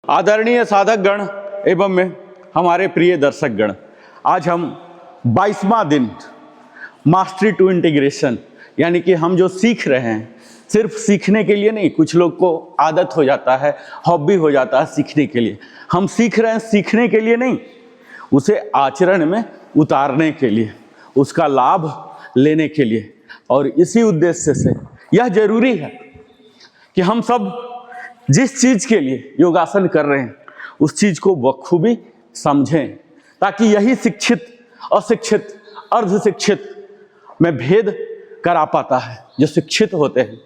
आदरणीय साधक गण एवं में हमारे प्रिय दर्शक गण, आज हम 22वां दिन मास्टरी टू इंटीग्रेशन, यानी कि हम जो सीख रहे हैं सिर्फ सीखने के लिए नहीं, कुछ लोग को आदत हो जाता है, हॉबी हो जाता है सीखने के लिए। हम सीख रहे हैं सीखने के लिए नहीं, उसे आचरण में उतारने के लिए, उसका लाभ लेने के लिए। और इसी उद्देश्य से यह जरूरी है कि हम सब जिस चीज़ के लिए योगासन कर रहे हैं उस चीज़ को बखूबी समझें, ताकि यही शिक्षित अशिक्षित अर्धशिक्षित में भेद करा पाता है। जो शिक्षित होते हैं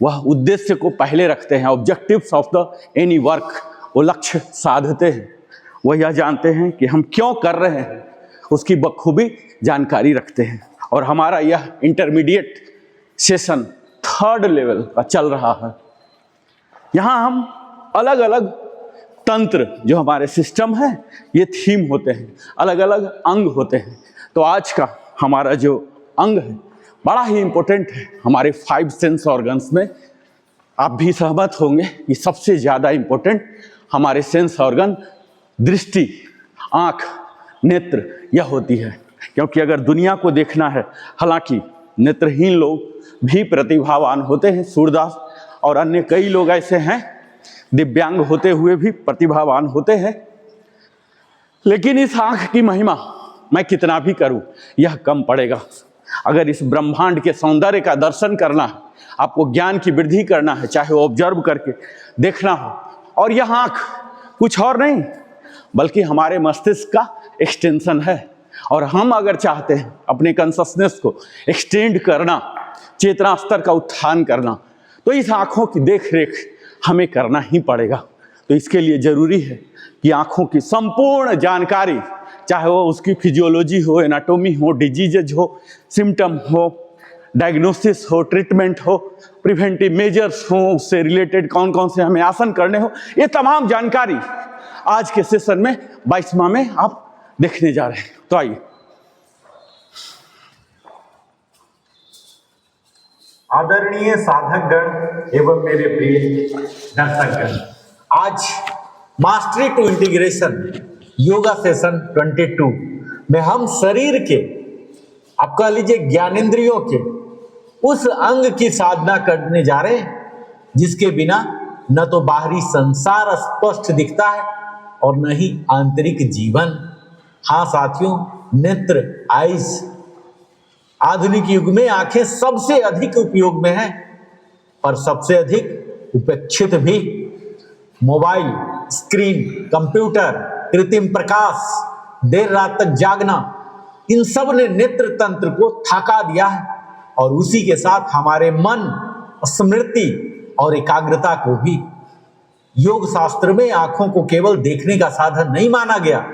वह उद्देश्य को पहले रखते हैं, objectives of the any work, वो लक्ष्य साधते हैं। वह यह जानते हैं कि हम क्यों कर रहे हैं, उसकी बखूबी जानकारी रखते हैं। और हमारा यह इंटरमीडिएट सेशन 3rd लेवल का चल रहा है। यहाँ हम अलग अलग तंत्र, जो हमारे सिस्टम है, ये थीम होते हैं, अलग अलग अंग होते हैं। तो आज का हमारा जो अंग है बड़ा ही इम्पोर्टेंट है हमारे 5 सेंस ऑर्गन्स में। आप भी सहमत होंगे कि सबसे ज़्यादा इम्पोर्टेंट हमारे सेंस ऑर्गन दृष्टि, आँख, नेत्र यह होती है। क्योंकि अगर दुनिया को देखना है, हालांकि नेत्रहीन लोग भी प्रतिभावान होते हैं, सूरदास और अन्य कई लोग ऐसे हैं दिव्यांग होते हुए भी प्रतिभावान होते हैं, लेकिन इस आँख की महिमा मैं कितना भी करूं यह कम पड़ेगा। अगर इस ब्रह्मांड के सौंदर्य का दर्शन करना है, आपको ज्ञान की वृद्धि करना है, चाहे वो ऑब्जर्व करके देखना हो, और यह आँख कुछ और नहीं बल्कि हमारे मस्तिष्क का एक्सटेंशन है। और हम अगर चाहते हैं अपने कॉन्शसनेस को एक्सटेंड करना, चेतना स्तर का उत्थान करना, तो इस आँखों की देख रेख हमें करना ही पड़ेगा। तो इसके लिए ज़रूरी है कि आँखों की संपूर्ण जानकारी, चाहे वो उसकी फिजियोलॉजी हो, एनाटोमी हो, डिजीजेज हो, सिम्टम हो, डायग्नोसिस हो, ट्रीटमेंट हो, प्रिवेंटिव मेजर्स हो, उससे रिलेटेड कौन कौन से हमें आसन करने हो, ये तमाम जानकारी आज के सेशन में 22वां में आप देखने जा रहे हैं। तो आइए, आदरणीय साधक गण एवं मेरे प्रिय दर्शक गण, आज mastery to integration yoga session 22 में हम शरीर के, आप कह लीजिए ज्ञानेंद्रियों के उस अंग की साधना करने जा रहे हैं जिसके बिना न तो बाहरी संसार स्पष्ट दिखता है और न ही आंतरिक जीवन। हाँ साथियों, नेत्र, आइज। आधुनिक युग में आंखें सबसे अधिक उपयोग में हैं, पर सबसे अधिक उपेक्षित भी। मोबाइल, स्क्रीन, कंप्यूटर, कृत्रिम प्रकाश, देर रात तक जागना, इन सब ने नेत्र तंत्र को थका दिया है और उसी के साथ हमारे मन, स्मृति और एकाग्रता को भी। योग शास्त्र में आंखों को केवल देखने का साधन नहीं माना गया,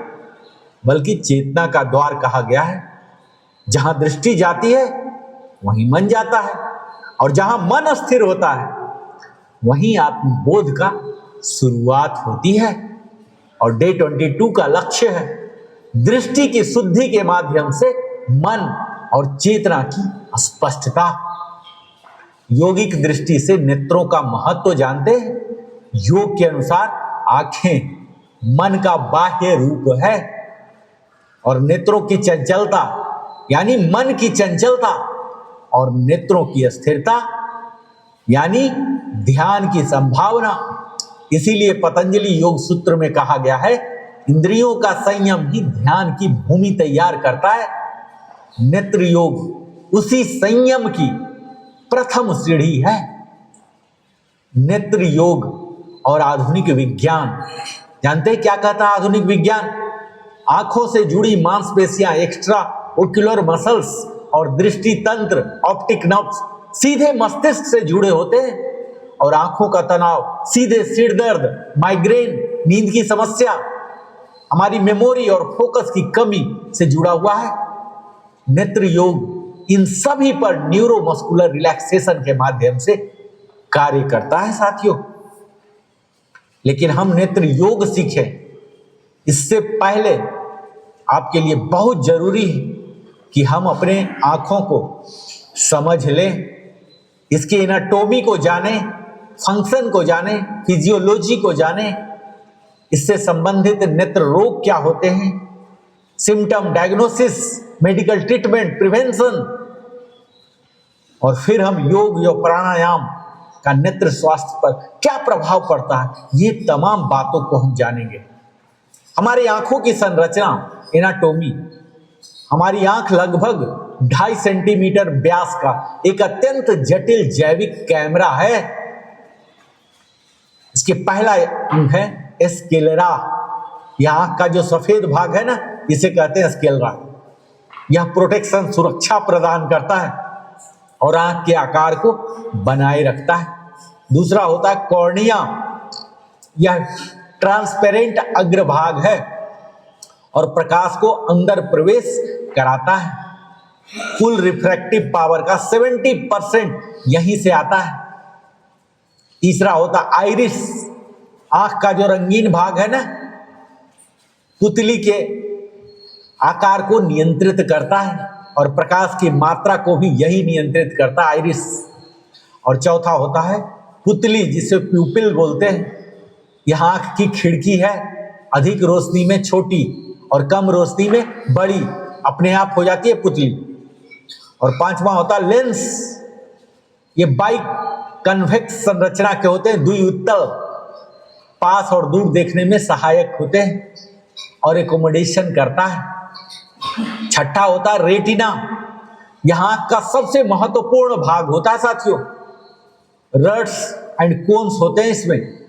बल्कि चेतना का द्वार कहा गया है। जहां दृष्टि जाती है वहीं मन जाता है, और जहां मन स्थिर होता है वहीं आत्मबोध का शुरुआत होती है। और डे 22 का लक्ष्य है दृष्टि की शुद्धि के माध्यम से मन और चेतना की स्पष्टता। योगिक दृष्टि से नेत्रों का महत्व जानते हैं। योग के अनुसार आंखें मन का बाह्य रूप है, और नेत्रों की चंचलता यानी मन की चंचलता और नेत्रों की स्थिरता यानी ध्यान की संभावना। इसीलिए पतंजलि योग सूत्र में कहा गया है, इंद्रियों का संयम ही ध्यान की भूमि तैयार करता है। नेत्र योग उसी संयम की प्रथम सीढ़ी है। नेत्र योग और आधुनिक विज्ञान, जानते हैं क्या कहता है आधुनिक विज्ञान? आंखों से जुड़ी मांसपेशियां, एक्स्ट्रा ओक्यूलर मसल्स और दृष्टि तंत्र, ऑप्टिक नर्व्स सीधे मस्तिष्क से जुड़े होते हैं, और आंखों का तनाव सीधे सिर दर्द, माइग्रेन, नींद की समस्या, हमारी मेमोरी और फोकस की कमी से जुड़ा हुआ है। नेत्र योग इन सभी पर न्यूरोमस्कुलर रिलैक्सेशन के माध्यम से कार्य करता है साथियों। लेकिन हम नेत्र योग सीखें इससे पहले आपके लिए बहुत जरूरी है कि हम अपने आंखों को समझ लें, इसके एनाटॉमी को जानें, फंक्शन को जानें, फिजियोलॉजी को जानें, इससे संबंधित नेत्र रोग क्या होते हैं, symptom, diagnosis, medical treatment, prevention, और फिर हम योग या प्राणायाम का नेत्र स्वास्थ्य पर क्या प्रभाव पड़ता है, ये तमाम बातों को हम जानेंगे। हमारी आंखों की संरचना, एनाटोमी, हमारी आंख लगभग 2.5 सेंटीमीटर व्यास का एक अत्यंत जटिल जैविक कैमरा है। इसके पहला अंग है स्क्लेरा। यह आंख का जो सफेद भाग है ना, इसे कहते हैं स्क्लेरा। यह प्रोटेक्शन, सुरक्षा प्रदान करता है और आंख के आकार को बनाए रखता है। दूसरा होता है कॉर्निया। यह ट्रांसपेरेंट अग्रभाग है और प्रकाश को अंदर प्रवेश कराता है। कुल रिफ्रैक्टिव पावर का 70% यहीं से आता है। तीसरा होता आइरिस। आंख का जो रंगीन भाग है ना, पुतली के आकार को नियंत्रित करता है और प्रकाश की मात्रा को भी यही नियंत्रित करता है, आइरिस। और चौथा होता है पुतली, जिसे प्यूपिल बोलते हैं। यह आंख की खिड़की है, अधिक रोशनी में छोटी और कम रोशनी में बड़ी अपने आप हो जाती है पुतली। और पांचवा होता है लेंस। ये बाई कन्वेक्स संरचना के होते हैं, द्विउत्तल, पास और दूर देखने में सहायक होते हैं और एकोमोडेशन करता है। छठा होता है रेटिना। यह आंख का सबसे महत्वपूर्ण भाग होता है साथियों। रड्स एंड कोन्स होते हैं इसमें।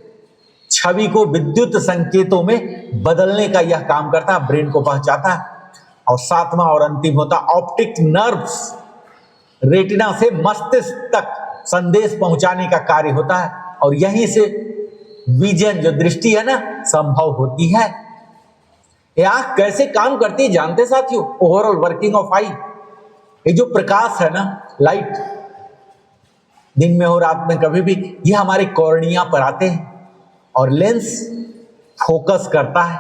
छवि को विद्युत संकेतों में बदलने का यह काम करता है, ब्रेन को पहुंचाता है। और सातवां और अंतिम होता है ऑप्टिक नर्व्स। रेटिना से मस्तिष्क तक संदेश पहुंचाने का कार्य होता है और यहीं से विजन, जो दृष्टि है ना, संभव होती है। ये आंख कैसे काम करती है जानते साथियों? ओवरऑल वर्किंग ऑफ आई। ये जो प्रकाश है ना, लाइट, दिन में हो रात में कभी भी, ये हमारे कॉर्निया पर आते हैं और लेंस फोकस करता है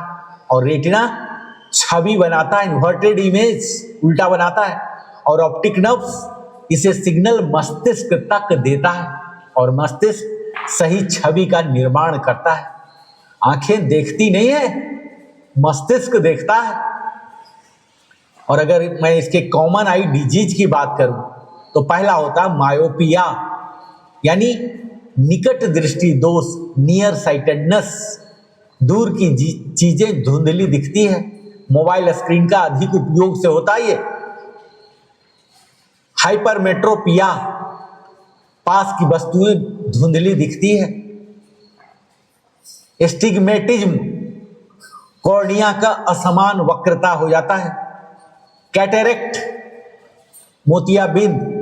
और रेटिना छवि बनाता है, इन्वर्टेड इमेज, उल्टा बनाता है। और ऑप्टिक नर्व्स इसे सिग्नल मस्तिष्क तक देता है और मस्तिष्क सही छवि का निर्माण करता है। आंखें देखती नहीं है, मस्तिष्क देखता है। और अगर मैं इसके कॉमन आई डिजीज की बात करूं तो पहला होता है मायोपिया, यानी निकट दृष्टि दोष, नियर साइटेडनेस। दूर की चीजें धुंधली दिखती है। मोबाइल स्क्रीन का अधिक उपयोग से होता है ये। हाइपरमेट्रोपिया, पास की वस्तुएं धुंधली दिखती है। एस्टिग्मेटिज्म, कॉर्निया का असमान वक्रता हो जाता है। कैटेरेक्ट, मोतियाबिंद,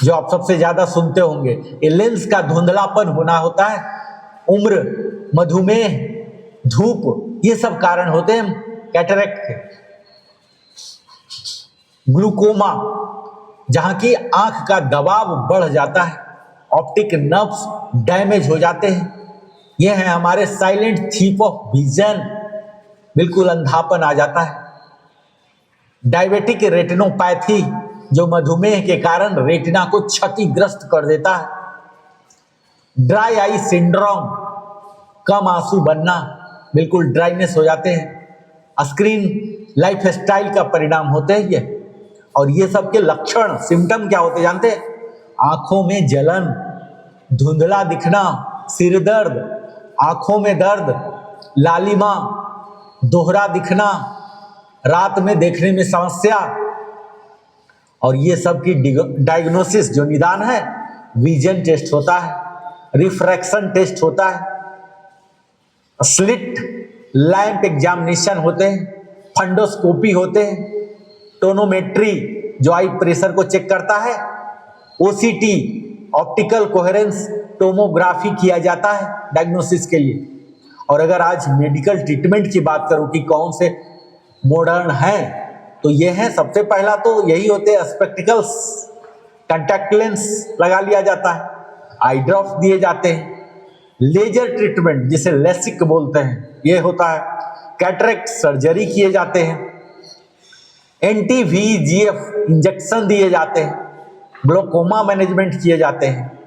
जो आप सबसे ज्यादा सुनते होंगे, ये लेंस का धुंधलापन होना होता है। उम्र, मधुमेह, धूप, ये सब कारण होते हैं कैटेरेक्ट के। ग्लूकोमा, जहां की आंख का दबाव बढ़ जाता है। ऑप्टिक नर्व्स डैमेज हो जाते हैं। ये है हमारे साइलेंट थीफ ऑफ विजन, बिल्कुल अंधापन आ जाता है। डायबिटिक रेटिनोपैथी, जो मधुमेह के कारण रेटिना को क्षतिग्रस्त कर देता है। ड्राई आई सिंड्रोम, कम आंसू बनना, बिल्कुल ड्राइनेस हो जाते हैं। स्क्रीन लाइफस्टाइल का परिणाम होते हैं ये। और ये सब के लक्षण, सिम्टम क्या होते जानते हैं? आंखों में जलन, धुंधला दिखना, सिर दर्द, आंखों में दर्द, लालिमा, दोहरा दिखना, रात में देखने में समस्या। और ये सब की डायग्नोसिस, जो निदान है, विजन टेस्ट होता है, रिफ्रैक्शन टेस्ट होता है, स्लिट लैंप एग्जामिनेशन होते हैं, फंडोस्कोपी होते हैं, टोनोमेट्री, जो आई प्रेशर को चेक करता है, ओसीटी, ऑप्टिकल कोहेरेंस टोमोग्राफी किया जाता है डायग्नोसिस के लिए। और अगर आज मेडिकल ट्रीटमेंट की बात करूं कि कौन से मॉडर्न हैं, तो ये है, सबसे पहला तो यही होते हैं स्पेक्टिकल्स, कॉन्टैक्ट लेंस लगा लिया जाता है, आई ड्रॉप्स दिए जाते हैं। लेजर ट्रीटमेंट, जिसे लेसिक बोलते हैं, ये होता है। कैटरेक्ट सर्जरी किए जाते हैं। एंटी VEGF इंजेक्शन दिए जाते हैं। ग्लोकोमा मैनेजमेंट किए जाते हैं।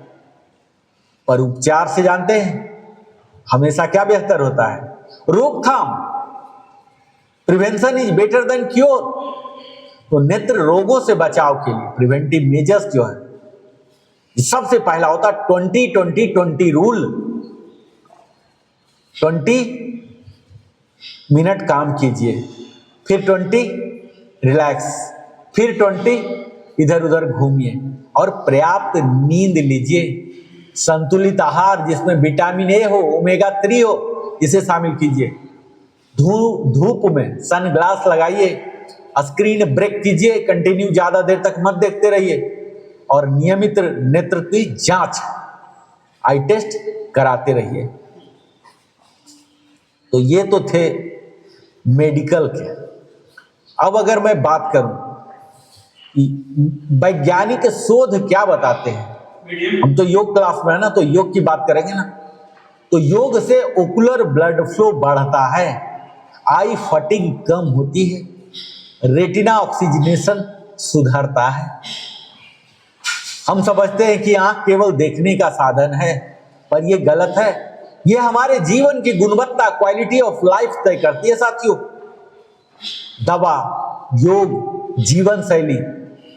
पर उपचार से जानते हैं, हमेशा क्या बेहतर होता है? रोकथाम। Prevention is better than cure. तो नेत्र रोगों से बचाव के लिए प्रिवेंटिव मेजर्स जो है, सबसे पहला होता है 20-20-20 रूल। 20 मिनट काम कीजिए, फिर 20 रिलैक्स, फिर 20 इधर उधर घूमिए और पर्याप्त नींद लीजिए। संतुलित आहार जिसमें विटामिन ए हो, ओमेगा 3 हो, इसे शामिल कीजिए। धूप में सनग्लास लगाइए, स्क्रीन ब्रेक कीजिए, कंटिन्यू ज्यादा देर तक मत देखते रहिए और नियमित नेत्र की जांच, आई टेस्ट कराते रहिए। तो ये तो थे मेडिकल के। अब अगर मैं बात करूं कि वैज्ञानिक शोध क्या बताते हैं, हम तो योग क्लास में है ना, तो योग की बात करेंगे ना। तो योग से ओकुलर ब्लड फ्लो बढ़ता है, आई फटिंग कम होती है, रेटिना ऑक्सीजनेशन सुधरता है। हम समझते हैं कि आंख केवल देखने का साधन है, पर यह गलत है। यह हमारे जीवन की गुणवत्ता, क्वालिटी ऑफ लाइफ तय करती है साथियों। दवा, योग, जीवन शैली,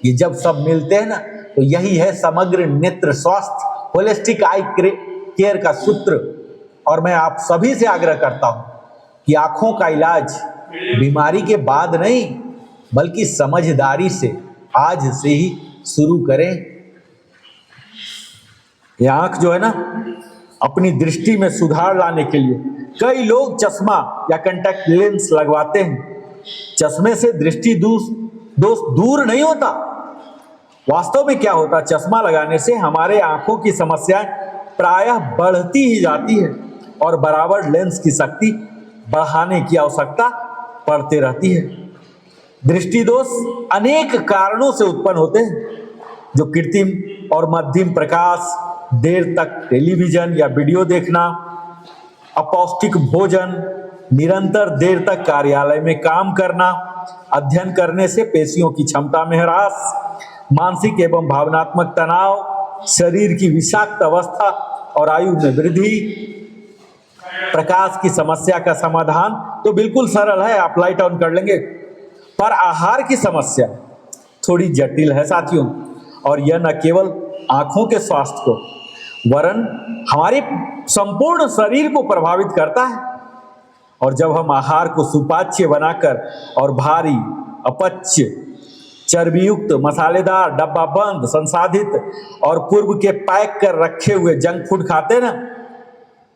ये जब सब मिलते हैं ना, तो यही है समग्र नेत्र स्वास्थ्य, होलिस्टिक आई केयर का सूत्र। और मैं आप सभी से आग्रह करता हूं कि आंखों का इलाज बीमारी के बाद नहीं, बल्कि समझदारी से आज से ही शुरू करें। यह आंख जो है ना, अपनी दृष्टि में सुधार लाने के लिए कई लोग चश्मा या कांटेक्ट लेंस लगवाते हैं। चश्मे से दृष्टि दोष दूर नहीं होता। वास्तव में क्या होता, चश्मा लगाने से हमारे आंखों की समस्याएं प्रायः बढ़ती ही जाती है और बराबर लेंस की शक्ति बढ़ाने की आवश्यकता पड़ती रहती है। दृष्टि दोष अनेक कारणों से उत्पन्न होते हैं, जो कृत्रिम और मध्यम प्रकाश, देर तक टेलीविजन या वीडियो देखना, अपौष्टिक भोजन, निरंतर देर तक कार्यालय में काम करना, अध्ययन करने से पेशियों की क्षमता में ह्रास, मानसिक एवं भावनात्मक तनाव, शरीर की विषाक्त अवस्था और आयु में वृद्धि। प्रकाश की समस्या का समाधान तो बिल्कुल सरल है, आप लाइट ऑन कर लेंगे, पर आहार की समस्या थोड़ी जटिल है साथियों। और यह न केवल आंखों के स्वास्थ्य को, वरन हमारे संपूर्ण शरीर को प्रभावित करता है। और जब हम आहार को सुपाच्य बनाकर और भारी, अपच्य, चर्बीयुक्त, मसालेदार, डब्बा बंद, संसाधित और पूर्व के पैक कर रखे हुए जंक फूड खाते ना,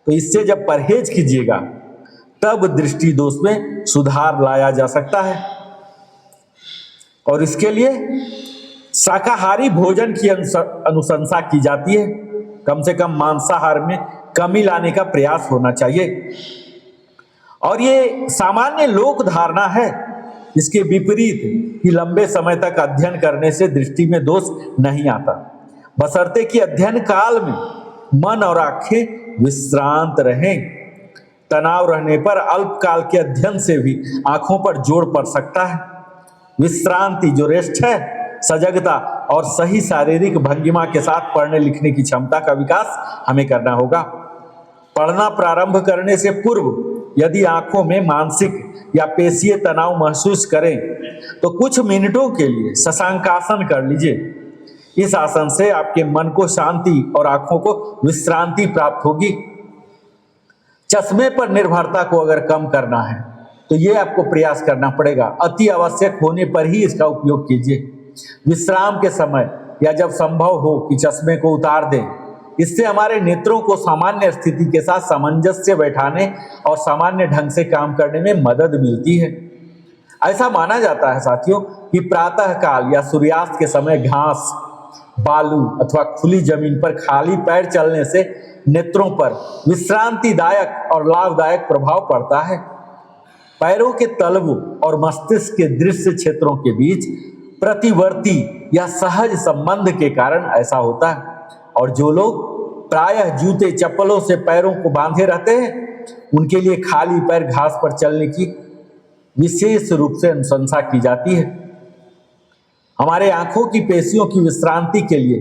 तो इससे जब परहेज कीजिएगा, तब दृष्टि दोष में सुधार लाया जा सकता है। और इसके लिए शाकाहारी भोजन की अनुशंसा की जाती है। कम से कम मांसाहार में कमी लाने का प्रयास होना चाहिए। और ये सामान्य लोक धारणा है। इसके विपरीत कि लंबे समय तक अध्ययन करने से दृष्टि में दोष नहीं आता, बशर्ते कि अध्ययन काल में मन और आंखें विश्रांत रहें। तनाव रहने पर अल्पकाल के अध्ययन से भी आंखों पर जोर पड़ सकता है। विश्रांति जो रेस्ट है, सजगता और सही शारीरिक भंगिमा के साथ पढ़ने लिखने की क्षमता का विकास हमें करना होगा। पढ़ना प्रारंभ करने से पूर्व यदि आंखों में मानसिक या पेशीय तनाव महसूस करें, तो कुछ मिनटों के लिए शशांकासन कर लीजिए। इस आसन से आपके मन को शांति और आंखों को विश्रांति प्राप्त होगी। चश्मे पर निर्भरता को अगर कम करना है, तो ये आपको प्रयास करना पड़ेगा। अति आवश्यक होने पर ही इसका उपयोग कीजिए। विश्राम के समय या जब संभव हो कि चश्मे को उतार दें। इससे हमारे नेत्रों को सामान्य स्थिति के साथ सामंजस्य बैठाने और सामान्य ढंग से काम करने में मदद मिलती है। ऐसा माना जाता है साथियों कि प्रातः काल या सूर्यास्त के समय घास, बालू अथवा खुली जमीन पर खाली पैर चलने से नेत्रों पर विश्रांतिदायक और लाभदायक प्रभाव पड़ता है। पैरों के तलवों और मस्तिष्क के दृश्य क्षेत्रों के बीच प्रतिवर्ती या सहज संबंध के कारण ऐसा होता है। और जो लोग प्रायः जूते चप्पलों से पैरों को बांधे रहते हैं, उनके लिए खाली पैर घास पर चलने की विशेष रूप से अनुशंसा की जाती है। हमारे आंखों की पेशियों की विश्रांति के लिए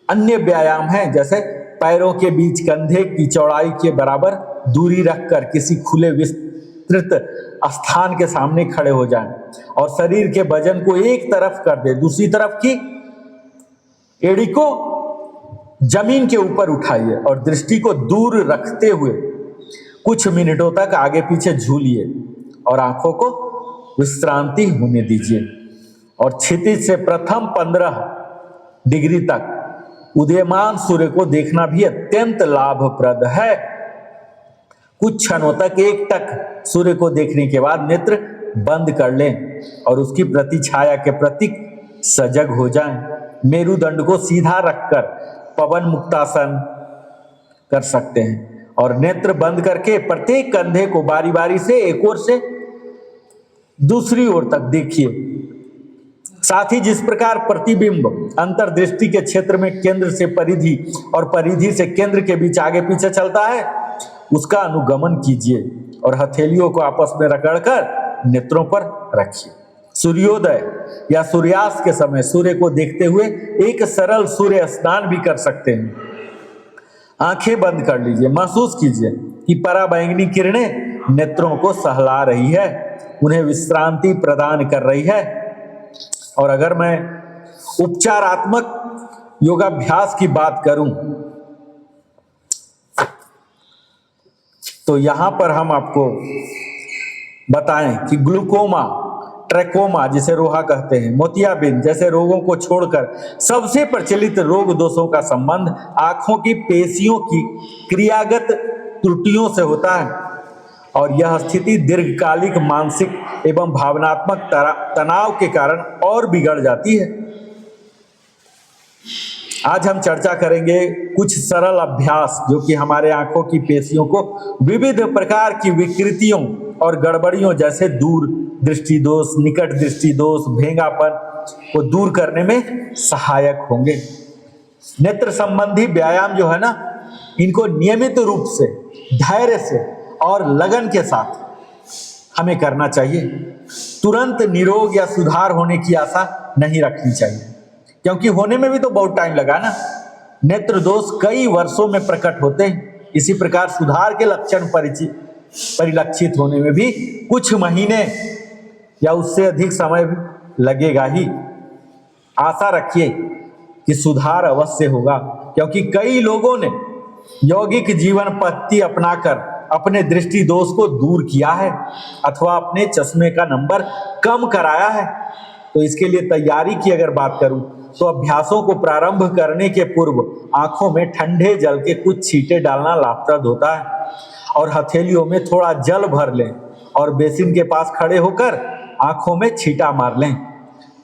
अन्य व्यायाम हैं, जैसे पैरों के बीच कंधे की चौड़ाई के बराबर दूरी रखकर किसी खुले विस्तृत स्थान के सामने खड़े हो जाएं और शरीर के वजन को एक तरफ कर दे, दूसरी तरफ की एड़ी को जमीन के ऊपर उठाइए और दृष्टि को दूर रखते हुए कुछ मिनटों तक आगे पीछे झूलिए और आंखों को विश्रांति होने दीजिए। और क्षितिज से प्रथम 15 डिग्री तक उदीयमान सूर्य को देखना भी अत्यंत लाभप्रद है। कुछ क्षणों तक एकटक सूर्य को देखने के बाद नेत्र बंद कर लें और उसकी प्रतिछाया के प्रति सजग हो जाएं। मेरुदंड को सीधा रखकर पवन मुक्तासन कर सकते हैं और नेत्र बंद करके प्रत्येक कंधे को बारी बारी से एक ओर से दूसरी ओर तक देखिए। साथ ही जिस प्रकार प्रतिबिंब अंतर्दृष्टि के क्षेत्र में केंद्र से परिधि और परिधि से केंद्र के बीच आगे पीछे चलता है, उसका अनुगमन कीजिए और हथेलियों को आपस में रगड़कर नेत्रों पर रखिए। सूर्योदय या सूर्यास्त के समय सूर्य को देखते हुए एक सरल सूर्य स्नान भी कर सकते हैं। आंखें बंद कर लीजिए, महसूस कीजिए कि पराबैंगनी किरणें नेत्रों को सहला रही है, उन्हें विश्रांति प्रदान कर रही है। और अगर मैं उपचारात्मक योगाभ्यास की बात करूं तो यहां पर हम आपको बताएं कि ग्लूकोमा, ट्रैकोमा जिसे रोहा कहते हैं, मोतियाबिंद जैसे रोगों को छोड़कर सबसे प्रचलित रोग दोषों का संबंध आंखों की पेशियों की क्रियागत त्रुटियों से होता है और यह स्थिति दीर्घकालिक मानसिक एवं भावनात्मक तनाव के कारण और बिगड़ जाती है। आज हम चर्चा करेंगे कुछ सरल अभ्यास जो कि हमारे आंखों की पेशियों को विविध प्रकार की विकृतियों और गड़बड़ियों जैसे दूर दृष्टि दोष, निकट दृष्टि दोष, भेंगापन को दूर करने में सहायक होंगे। नेत्र संबंधी व्यायाम जो है ना, इनको नियमित रूप से, धैर्य से और लगन के साथ हमें करना चाहिए। तुरंत निरोग या सुधार होने की आशा नहीं रखनी चाहिए, क्योंकि होने में भी तो बहुत टाइम लगा ना। नेत्र दोष कई वर्षों में प्रकट होते हैं। इसी प्रकार सुधार के लक्षण परिलक्षित होने में भी कुछ महीने या उससे अधिक समय भी लगेगा ही। आशा रखिए कि सुधार अवश्य होगा, क्योंकि कई लोगों ने यौगिक जीवन पद्धति अपनाकर अपने दृष्टि दोष को दूर किया है अथवा अपने चश्मे का नंबर कम कराया है। तो इसके लिए तैयारी की अगर बात करूं तो अभ्यासों को प्रारंभ करने के पूर्व आंखों में ठंडे जल के कुछ छींटे डालना लाभप्रद होता है और हथेलियों में थोड़ा जल भर लें और बेसिन के पास खड़े होकर आंखों में छींटा मार लें।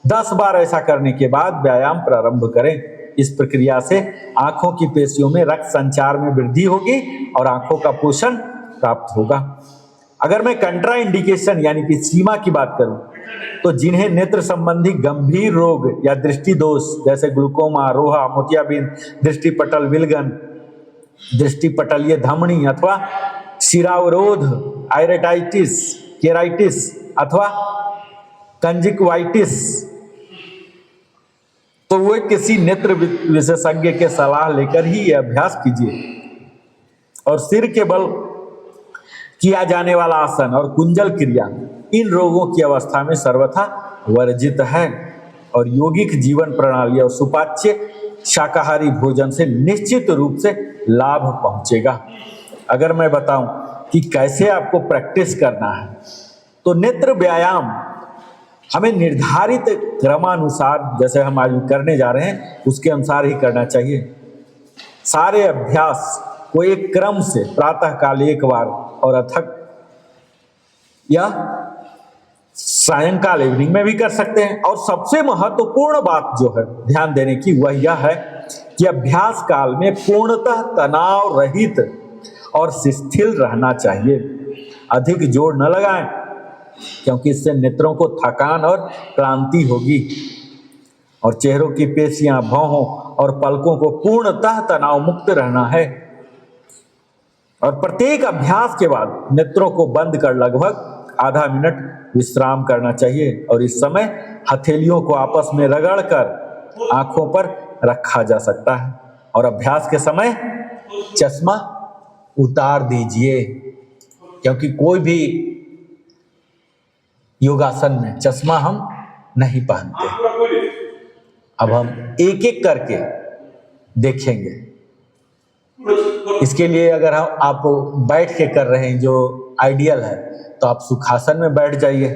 10 बार ऐसा करने के बाद व्यायाम प्रारंभ करें। इस प्रक्रिया से आंखों की पेशियों में रक्त संचार में वृद्धि होगी और आंखों का पोषण प्राप्त होगा। अगर मैं कंट्रा इंडिकेशन यानी कि सीमा की बात करूं तो जिन्हें नेत्र संबंधी गंभीर रोग या दृष्टि दोष जैसे ग्लूकोमा, रोहा, मोतियाबिंद, दृष्टिपटल विलगन, दृष्टिपटलीय धमनी अथवा शिरावरोध, आयरेटाइटिस, केराइटिस अथवा कंजक्टिवाइटिस, तो वो किसी नेत्र विशेषज्ञ के सलाह लेकर ही यह अभ्यास कीजिए। और सिर के बल किया जाने वाला आसन और कुंजल क्रिया इन रोगों की अवस्था में सर्वथा वर्जित है और यौगिक जीवन प्रणाली और सुपाच्य शाकाहारी भोजन से निश्चित रूप से लाभ पहुंचेगा। अगर मैं बताऊं कि कैसे आपको प्रैक्टिस करना है तो नेत्र व्यायाम हमें निर्धारित क्रमानुसार, जैसे हम आज करने जा रहे हैं उसके अनुसार ही करना चाहिए। सारे अभ्यास को एक क्रम से प्रातः काल एक बार और अथक या सायंकाल इवनिंग में भी कर सकते हैं। और सबसे महत्वपूर्ण बात जो है ध्यान देने की वह यह है कि अभ्यास काल में पूर्णतः तनाव रहित और शिथिल रहना चाहिए। अधिक जोर न लगाएं, क्योंकि इससे नेत्रों को थकान और क्लांति होगी और चेहरों की पेशियां, भौहों और पलकों को पूर्णतः तनाव मुक्त रहना है। और प्रत्येक अभ्यास के बाद नेत्रों को बंद कर लगभग आधा मिनट विश्राम करना चाहिए और इस समय हथेलियों को आपस में रगड़कर आंखों पर रखा जा सकता है और अभ्यास के समय चश्मा उतार दीजिए, क्योंकि कोई भी योगासन में चश्मा हम नहीं पहनते। अब हम एक एक करके देखेंगे। इसके लिए अगर आप बैठ के कर रहे हैं जो आइडियल है, तो आप सुखासन में बैठ जाइए।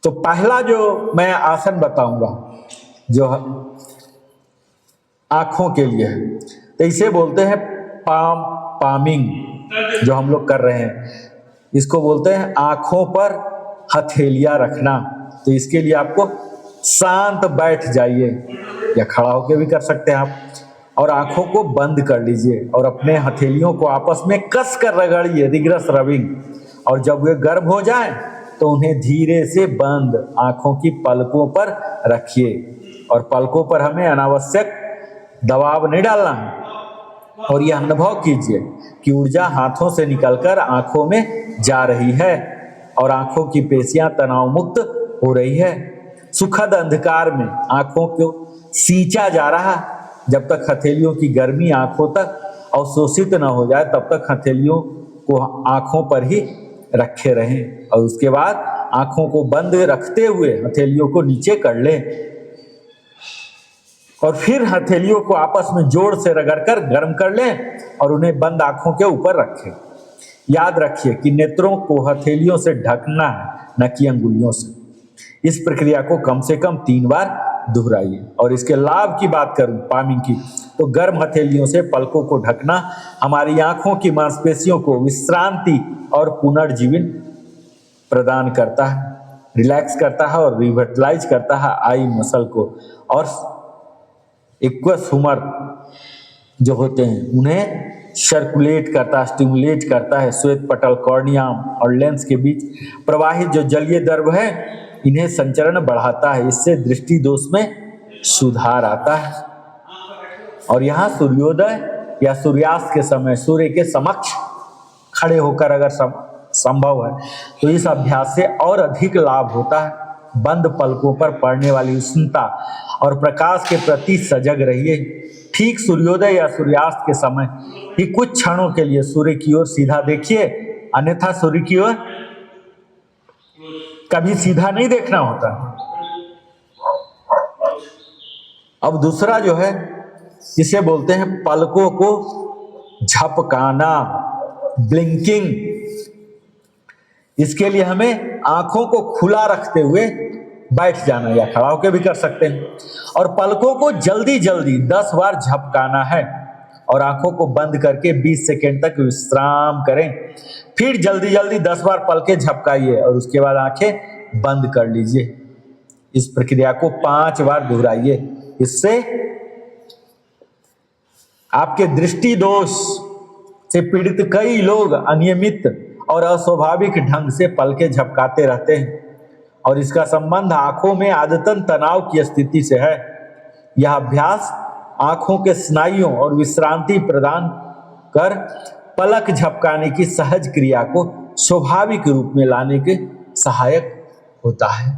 तो पहला जो मैं आसन बताऊंगा जो आंखों के लिए है, तो इसे बोलते हैं पामिंग, जो हम लोग कर रहे हैं इसको बोलते हैं आंखों पर हथेलियां रखना। तो इसके लिए आपको शांत बैठ जाइए या खड़ा होकर भी कर सकते हैं आप, और आंखों को बंद कर लीजिए और अपने हथेलियों को आपस में कस कर रगड़िए, रिगरस रबिंग। और जब वे गर्म हो जाएं तो उन्हें धीरे से बंद आंखों की पलकों पर रखिए, और पलकों पर हमें अनावश्यक दबाव नहीं डालना है। और यह अनुभव कीजिए कि ऊर्जा हाथों से निकलकर आंखों में जा रही है और आंखों की पेशियां तनाव मुक्त हो रही है। सुखद अंधकार में आंखों को सींचा जा रहा, जब तक हथेलियों की गर्मी आंखों तक अवशोषित न हो जाए तब तक हथेलियों को आंखों पर ही रखे रहें, और उसके बाद आंखों को बंद रखते हुए हथेलियों को नीचे कर लें, और फिर हथेलियों को आपस में जोर से रगड़कर गर्म कर लें और उन्हें बंद आंखों के ऊपर रखें। याद रखिए कि नेत्रों को हथेलियों से ढकना है, न कि अंगुलियों से। इस प्रक्रिया को कम से कम 3 बार दोहराइए। और इसके लाभ की बात करूं पामिंग की, तो गर्म हथेलियों से पलकों को ढकना हमारी आंखों की मांसपेशियों को विश्रांति और पुनर्जीवन प्रदान करता है, रिलैक्स करता है और रिविटलाइज करता है आई मसल को, और एक्वस ह्यूमर जो होते हैं उन्हें सर्कुलेट करता है, स्टिमुलेट करता है। श्वेत पटल, कॉर्निया और लेंस के बीच प्रवाहित जो जलीय द्रव है इन्हें संचरण बढ़ाता है। इससे दृष्टि दोष में सुधार आता है। और यहाँ सूर्योदय या सूर्यास्त के समय सूर्य के समक्ष खड़े होकर अगर संभव है तो इस अभ्यास से और अधिक लाभ होता है। बंद पलकों पर पड़ने वाली उष्णता और प्रकाश के प्रति सजग रहिए। ठीक सूर्योदय या सूर्यास्त के समय ही कुछ क्षणों के लिए सूर्य की ओर सीधा देखिए, अन्यथा सूर्य की ओर कभी सीधा नहीं देखना होता। अब दूसरा जो है इसे बोलते हैं पलकों को झपकाना, ब्लिंकिंग। इसके लिए हमें आंखों को खुला रखते हुए बैठ जाना या खड़ा होकर भी कर सकते हैं, और पलकों को जल्दी जल्दी 10 बार झपकाना है और आंखों को बंद करके 20 सेकेंड तक विश्राम करें। फिर जल्दी जल्दी 10 बार पलकें झपकाइए और उसके बाद आंखें बंद कर लीजिए। इस प्रक्रिया को 5 बार दोहराइए। इससे आपके दृष्टि दोष से पीड़ित कई लोग अनियमित और अस्वाभाविक ढंग से पलकें झपकाते रहते हैं, और इसका संबंध आंखों में आदतन तनाव की स्थिति से है। यह अभ्यास आंखों के स्नायुओं और विश्रांति प्रदान कर पलक झपकाने की सहज क्रिया को स्वाभाविक रूप में लाने के सहायक होता है।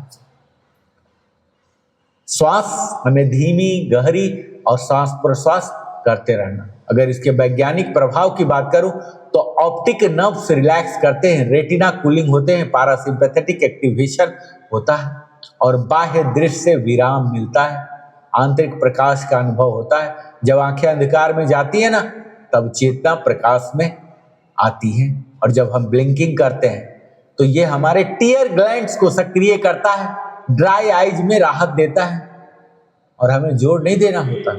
श्वास हमें धीमी, गहरी और सांस प्रश्वास करते रहना। अगर इसके वैज्ञानिक प्रभाव की बात करूं तो ऑप्टिक नर्व्स रिलैक्स करते हैं, रेटिना कूलिंग होते हैं, पैरासिम्पैथेटिक एक्टिवेशन होता है और बाह्य दृश्य से विराम मिलता है, आंतरिक प्रकाश का अनुभव होता है। जब आंखें अंधकार में जाती है ना, तब चेतना प्रकाश में आती है। और जब हम ब्लिंकिंग करते हैं तो ये हमारे टीयर ग्लैंड्स को सक्रिय करता है, ड्राई आइज में राहत देता है और हमें जोर नहीं देना होता।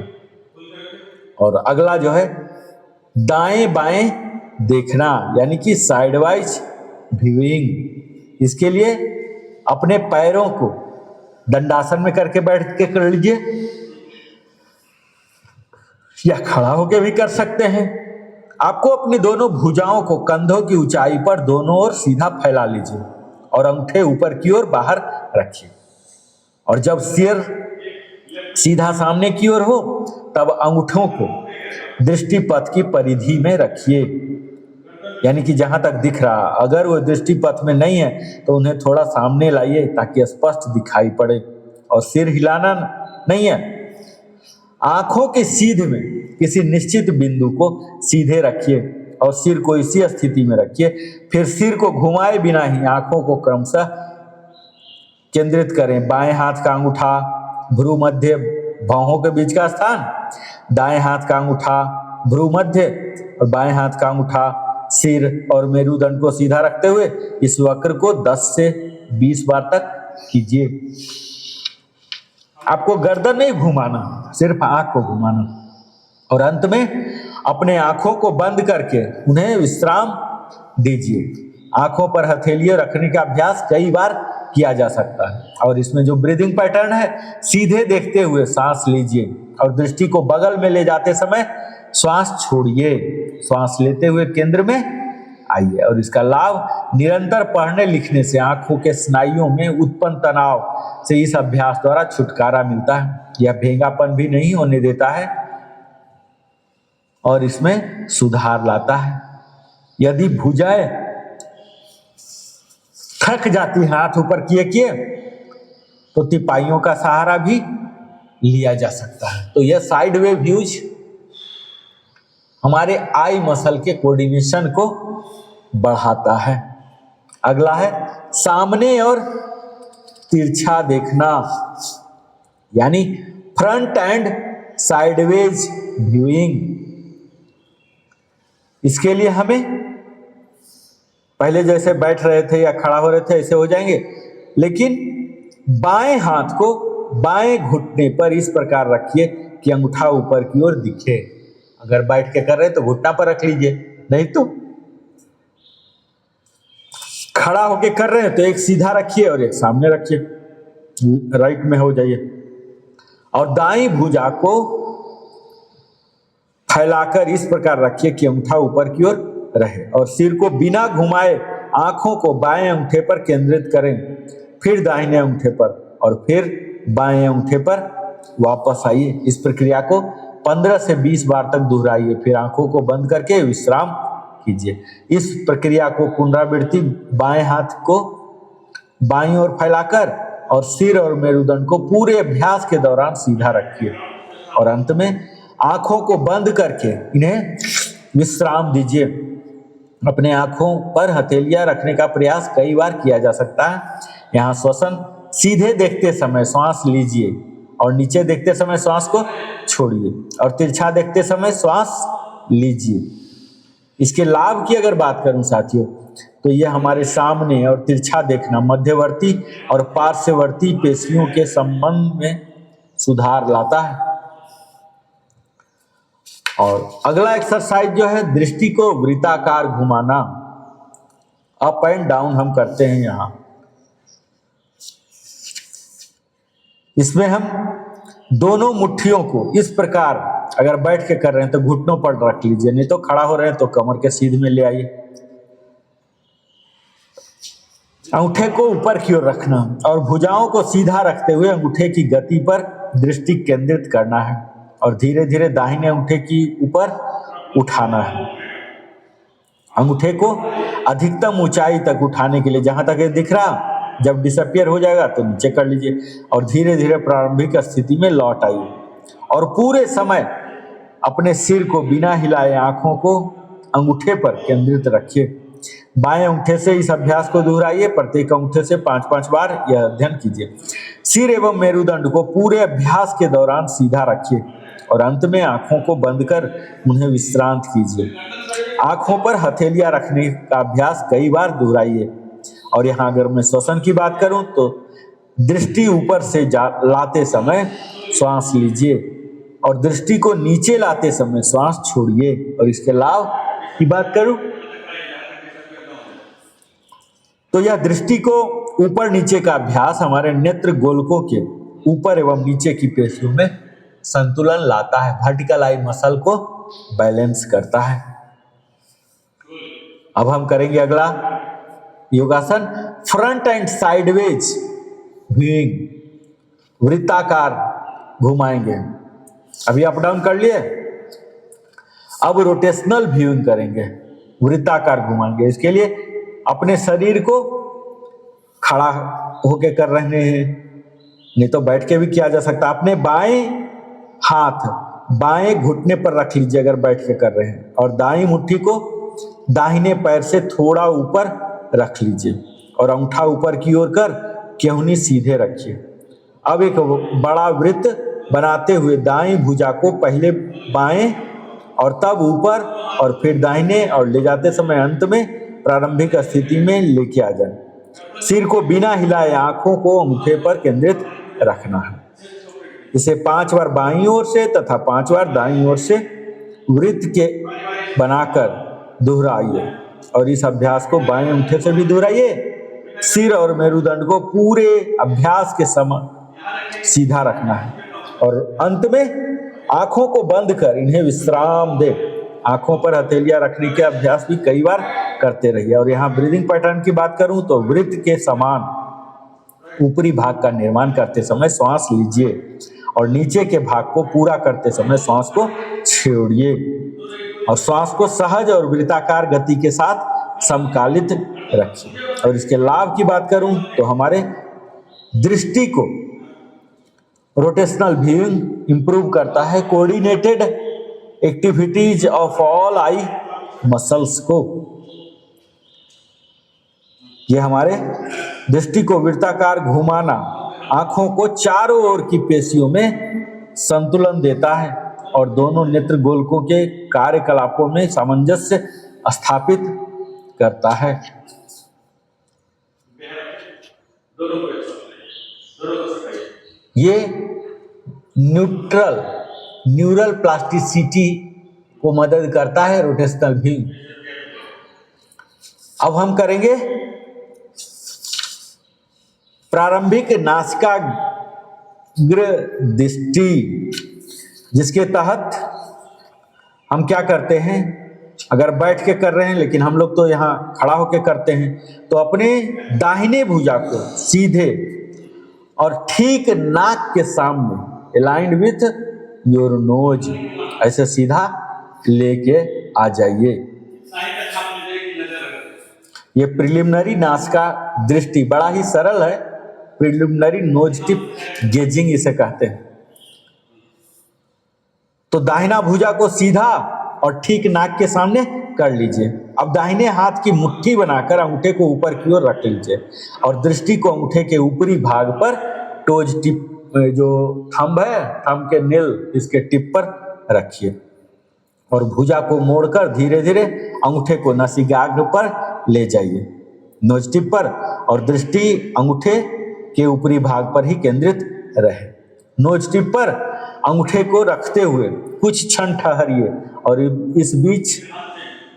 और अगला जो है दाएं बाएं देखना, यानी कि साइडवाइज व्यूइंग। इसके लिए अपने पैरों को दंडासन में करके बैठ के कर लीजिए या खड़ा होकर भी कर सकते हैं। आपको अपनी दोनों भुजाओं को कंधों की ऊंचाई पर दोनों ओर सीधा फैला लीजिए और अंगूठे ऊपर की ओर बाहर रखिए। और जब सिर सीधा सामने की ओर हो तब अंगूठों को दृष्टि पथ की परिधि में रखिए, यानी कि जहां तक दिख रहा। अगर वो दृष्टि पथ में नहीं है तो उन्हें थोड़ा सामने लाइए ताकि स्पष्ट दिखाई पड़े, और सिर हिलाना नहीं है। आंखों के सीध में किसी निश्चित बिंदु को सीधे रखिए और सिर को इसी स्थिति में रखिए। फिर सिर को घुमाए बिना ही आंखों को क्रमशः केंद्रित करें। बाएं हाथ का अंगूठा भ्रू मध्य भौहों के बीच का स्थान, दाएं हाथ का अंगूठा भ्रू मध्य और बाएं हाथ का अंगूठा सिर और मेरुदंड को सीधा रखते हुए इस वक्र को 10 से 20 बार तक कीजिए। आपको गर्दन नहीं घुमाना, सिर्फ आंख को घुमाना। और अंत में अपने आंखों को बंद करके उन्हें विश्राम दीजिए। आंखों पर हथेलियां रखने का अभ्यास कई बार किया जा सकता है। और इसमें जो ब्रीदिंग पैटर्न है, सीधे देखते हुए सांस लीजिए और दृष्टि को बगल में ले जाते समय श्वास छोड़िए। श्वास लेते हुए केंद्र में आइए। और इसका लाभ निरंतर पढ़ने लिखने से आंखों के स्नायुओं में उत्पन्न तनाव से इस अभ्यास द्वारा छुटकारा मिलता है। यह भेंगापन भी नहीं होने देता है और इसमें सुधार लाता है। यदि भुजाएं थक जाती है हाथ ऊपर किए किए तो तिपाइयों का सहारा भी लिया जा सकता है। तो यह साइड वे व्यूज हमारे आई मसल के कोऑर्डिनेशन को बढ़ाता है। अगला है सामने और तिरछा देखना, यानी फ्रंट एंड साइडवेज व्यूइंग। इसके लिए हमें पहले जैसे बैठ रहे थे या खड़ा हो रहे थे ऐसे हो जाएंगे, लेकिन बाएं हाथ को बाएं घुटने पर इस प्रकार रखिए कि अंगूठा ऊपर की ओर दिखे। अगर बैठ के कर रहे हैं तो घुटना पर रख लीजिए, नहीं तो खड़ा होके कर रहे हैं तो एक सीधा रखिए और एक सामने रखिए, राइट में हो जाइए। और दाईं भुजा को फैलाकर इस प्रकार रखिए कि अंगूठा ऊपर की ओर रहे और सिर को बिना घुमाए आंखों को बाएं अंगूठे पर केंद्रित करें, फिर दाहिने अंगूठे पर और फिर बाएं अंगूठे पर वापस आइए। इस प्रक्रिया को 15 से 20 बार तक दोहराइए। फिर आंखों को बंद करके विश्राम कीजिए। इस प्रक्रिया को पुनरावृत्ति बाएं हाथ को बाईं ओर फैलाकर और सिर और मेरुदंड को पूरे अभ्यास के दौरान सीधा रखिए और अंत में आंखों को बंद करके इन्हें विश्राम दीजिए। अपने आंखों पर हथेलियां रखने का प्रयास कई बार किया जा सकता है। यहाँ श्वसन सीधे देखते समय श्वास लीजिए और नीचे देखते समय श्वास को छोड़िए और तिरछा देखते समय श्वास लीजिए। इसके लाभ की अगर बात करूं साथियों, तो यह हमारे सामने और तिरछा देखना, मध्यवर्ती और पार्श्ववर्ती पेशियों के संबंध में सुधार लाता है। और अगला एक्सरसाइज जो है दृष्टि को वृत्ताकार घुमाना, अप एंड डाउन हम करते हैं यहाँ। इसमें हम दोनों मुट्ठियों को इस प्रकार, अगर बैठ के कर रहे हैं तो घुटनों पर रख लीजिए, नहीं तो खड़ा हो रहे हैं तो कमर के सीध में ले आइए। अंगूठे को ऊपर की ओर रखना और भुजाओं को सीधा रखते हुए अंगूठे की गति पर दृष्टि केंद्रित करना है और धीरे धीरे दाहिने अंगूठे की ऊपर उठाना है। अंगूठे को अधिकतम ऊंचाई तक उठाने के लिए जहां तक ये दिख रहा, जब डिसअपियर हो जाएगा तो नीचे कर लीजिए और धीरे धीरे प्रारंभिक स्थिति में लौट आइए और पूरे समय अपने सिर को बिना हिलाए आंखों को अंगूठे पर केंद्रित रखिए। बाएं अंगूठे से इस अभ्यास को दोहराइए। प्रत्येक अंगूठे से 5-5 बार यह अध्ययन कीजिए। सिर एवं मेरुदंड को पूरे अभ्यास के दौरान सीधा रखिए और अंत में आंखों को बंद कर उन्हें विश्रांत कीजिए। आंखों पर हथेलियां रखने का अभ्यास कई बार दोहराइए। और यहाँ अगर मैं श्वसन की बात करूं तो दृष्टि ऊपर से लाते समय श्वास लीजिए और दृष्टि को नीचे लाते समय श्वास छोड़िए। और इसके लाभ की बात करूं तो यह दृष्टि को ऊपर नीचे का अभ्यास हमारे नेत्र गोलकों के ऊपर एवं नीचे की पेशियों में संतुलन लाता है, वर्टिकल आई मसल को बैलेंस करता है। अब हम करेंगे अगला योगासन, फ्रंट एंड साइडवेज व्यूइंग, वृत्ताकार घुमाएंगे। अभी अप डाउन कर लिए, अब रोटेशनल व्यूइंग करेंगे, वृत्ताकार घुमाएंगे। इसके लिए अपने शरीर को खड़ा होके कर रहे हैं, नहीं तो बैठ के भी किया जा सकता। अपने बाएं हाथ बाएं घुटने पर रख लीजिए अगर बैठ के कर रहे हैं, और दाईं मुट्ठी को दाहिने पैर से थोड़ा ऊपर रख लीजिए और अंगूठा ऊपर की ओर कर केहूनी सीधे रखिए। अब एक बड़ा वृत्त बनाते हुए दाईं भुजा को पहले बाएं और तब ऊपर और फिर दाहिने और ले जाते समय अंत में प्रारंभिक स्थिति में लेके आ जाए। सिर को बिना हिलाए आंखों को अंगूठे पर केंद्रित रखना है। इसे 5 बार बाईं ओर से तथा 5 बार दाईं ओर से वृत्त के बनाकर दोहराइए, और इस अभ्यास को बाएं अंगूठे से भी दोहराइए। सिर और मेरुदंड को पूरे अभ्यास के समय सीधा रखना है, और अंत में आंखों को बंद कर इन्हें विश्राम दे। आंखों पर हथेलियां रखने के अभ्यास भी कई बार करते रहिए। और यहाँ ब्रीदिंग पैटर्न की बात करूं तो वृत्त के समान ऊपरी भाग का निर्माण करते समय श्वास लीजिए और नीचे के भाग को पूरा करते समय श्वास को छोड़िए, और श्वास को सहज और वृत्ताकार गति के साथ समकालित रखिए। और इसके लाभ की बात करूं तो हमारे दृष्टि को रोटेशनल व्यूइंग इंप्रूव करता है, coordinated activities of all eye muscles को, ये हमारे दृष्टि को वृत्ताकार घुमाना आंखों को चारों ओर की पेशियों में संतुलन देता है और दोनों नेत्र गोलकों के कार्यकलापों में सामंजस्य स्थापित करता है। ये न्यूरल प्लास्टिसिटी को मदद करता है रोटेशनल भी। अब हम करेंगे प्रारंभिक नासिकाग्र दृष्टि, जिसके तहत हम क्या करते हैं, अगर बैठ के कर रहे हैं लेकिन हम लोग तो यहाँ खड़ा होके करते हैं, तो अपने दाहिने भुजा को सीधे और ठीक नाक के सामने अलाइंड विथ योर नोज ऐसे सीधा लेके आ जाइए। ये प्रिलिमिनरी नासिका दृष्टि बड़ा ही सरल है, प्रिलिमिनरी नोज टिप गेजिंग इसे कहते हैं। तो दाहिना भुजा को सीधा और ठीक नाक के सामने कर लीजिए। अब दाहिने हाथ की मुट्ठी बनाकर अंगूठे को ऊपर की ओर रख लीजिए और दृष्टि को अंगूठे के ऊपरी भाग पर टोज टिप जो थंब है, थंब के नेल इसके टिप पर रखिए और भुजा को मोड़कर धीरे धीरे अंगूठे को नासिकाग्र पर ले जाइए, नोज टिप पर, और दृष्टि अंगूठे के ऊपरी भाग पर ही केंद्रित रहे। नोज टिप पर अंगूठे को रखते हुए कुछ क्षण ठहरिए और इस बीच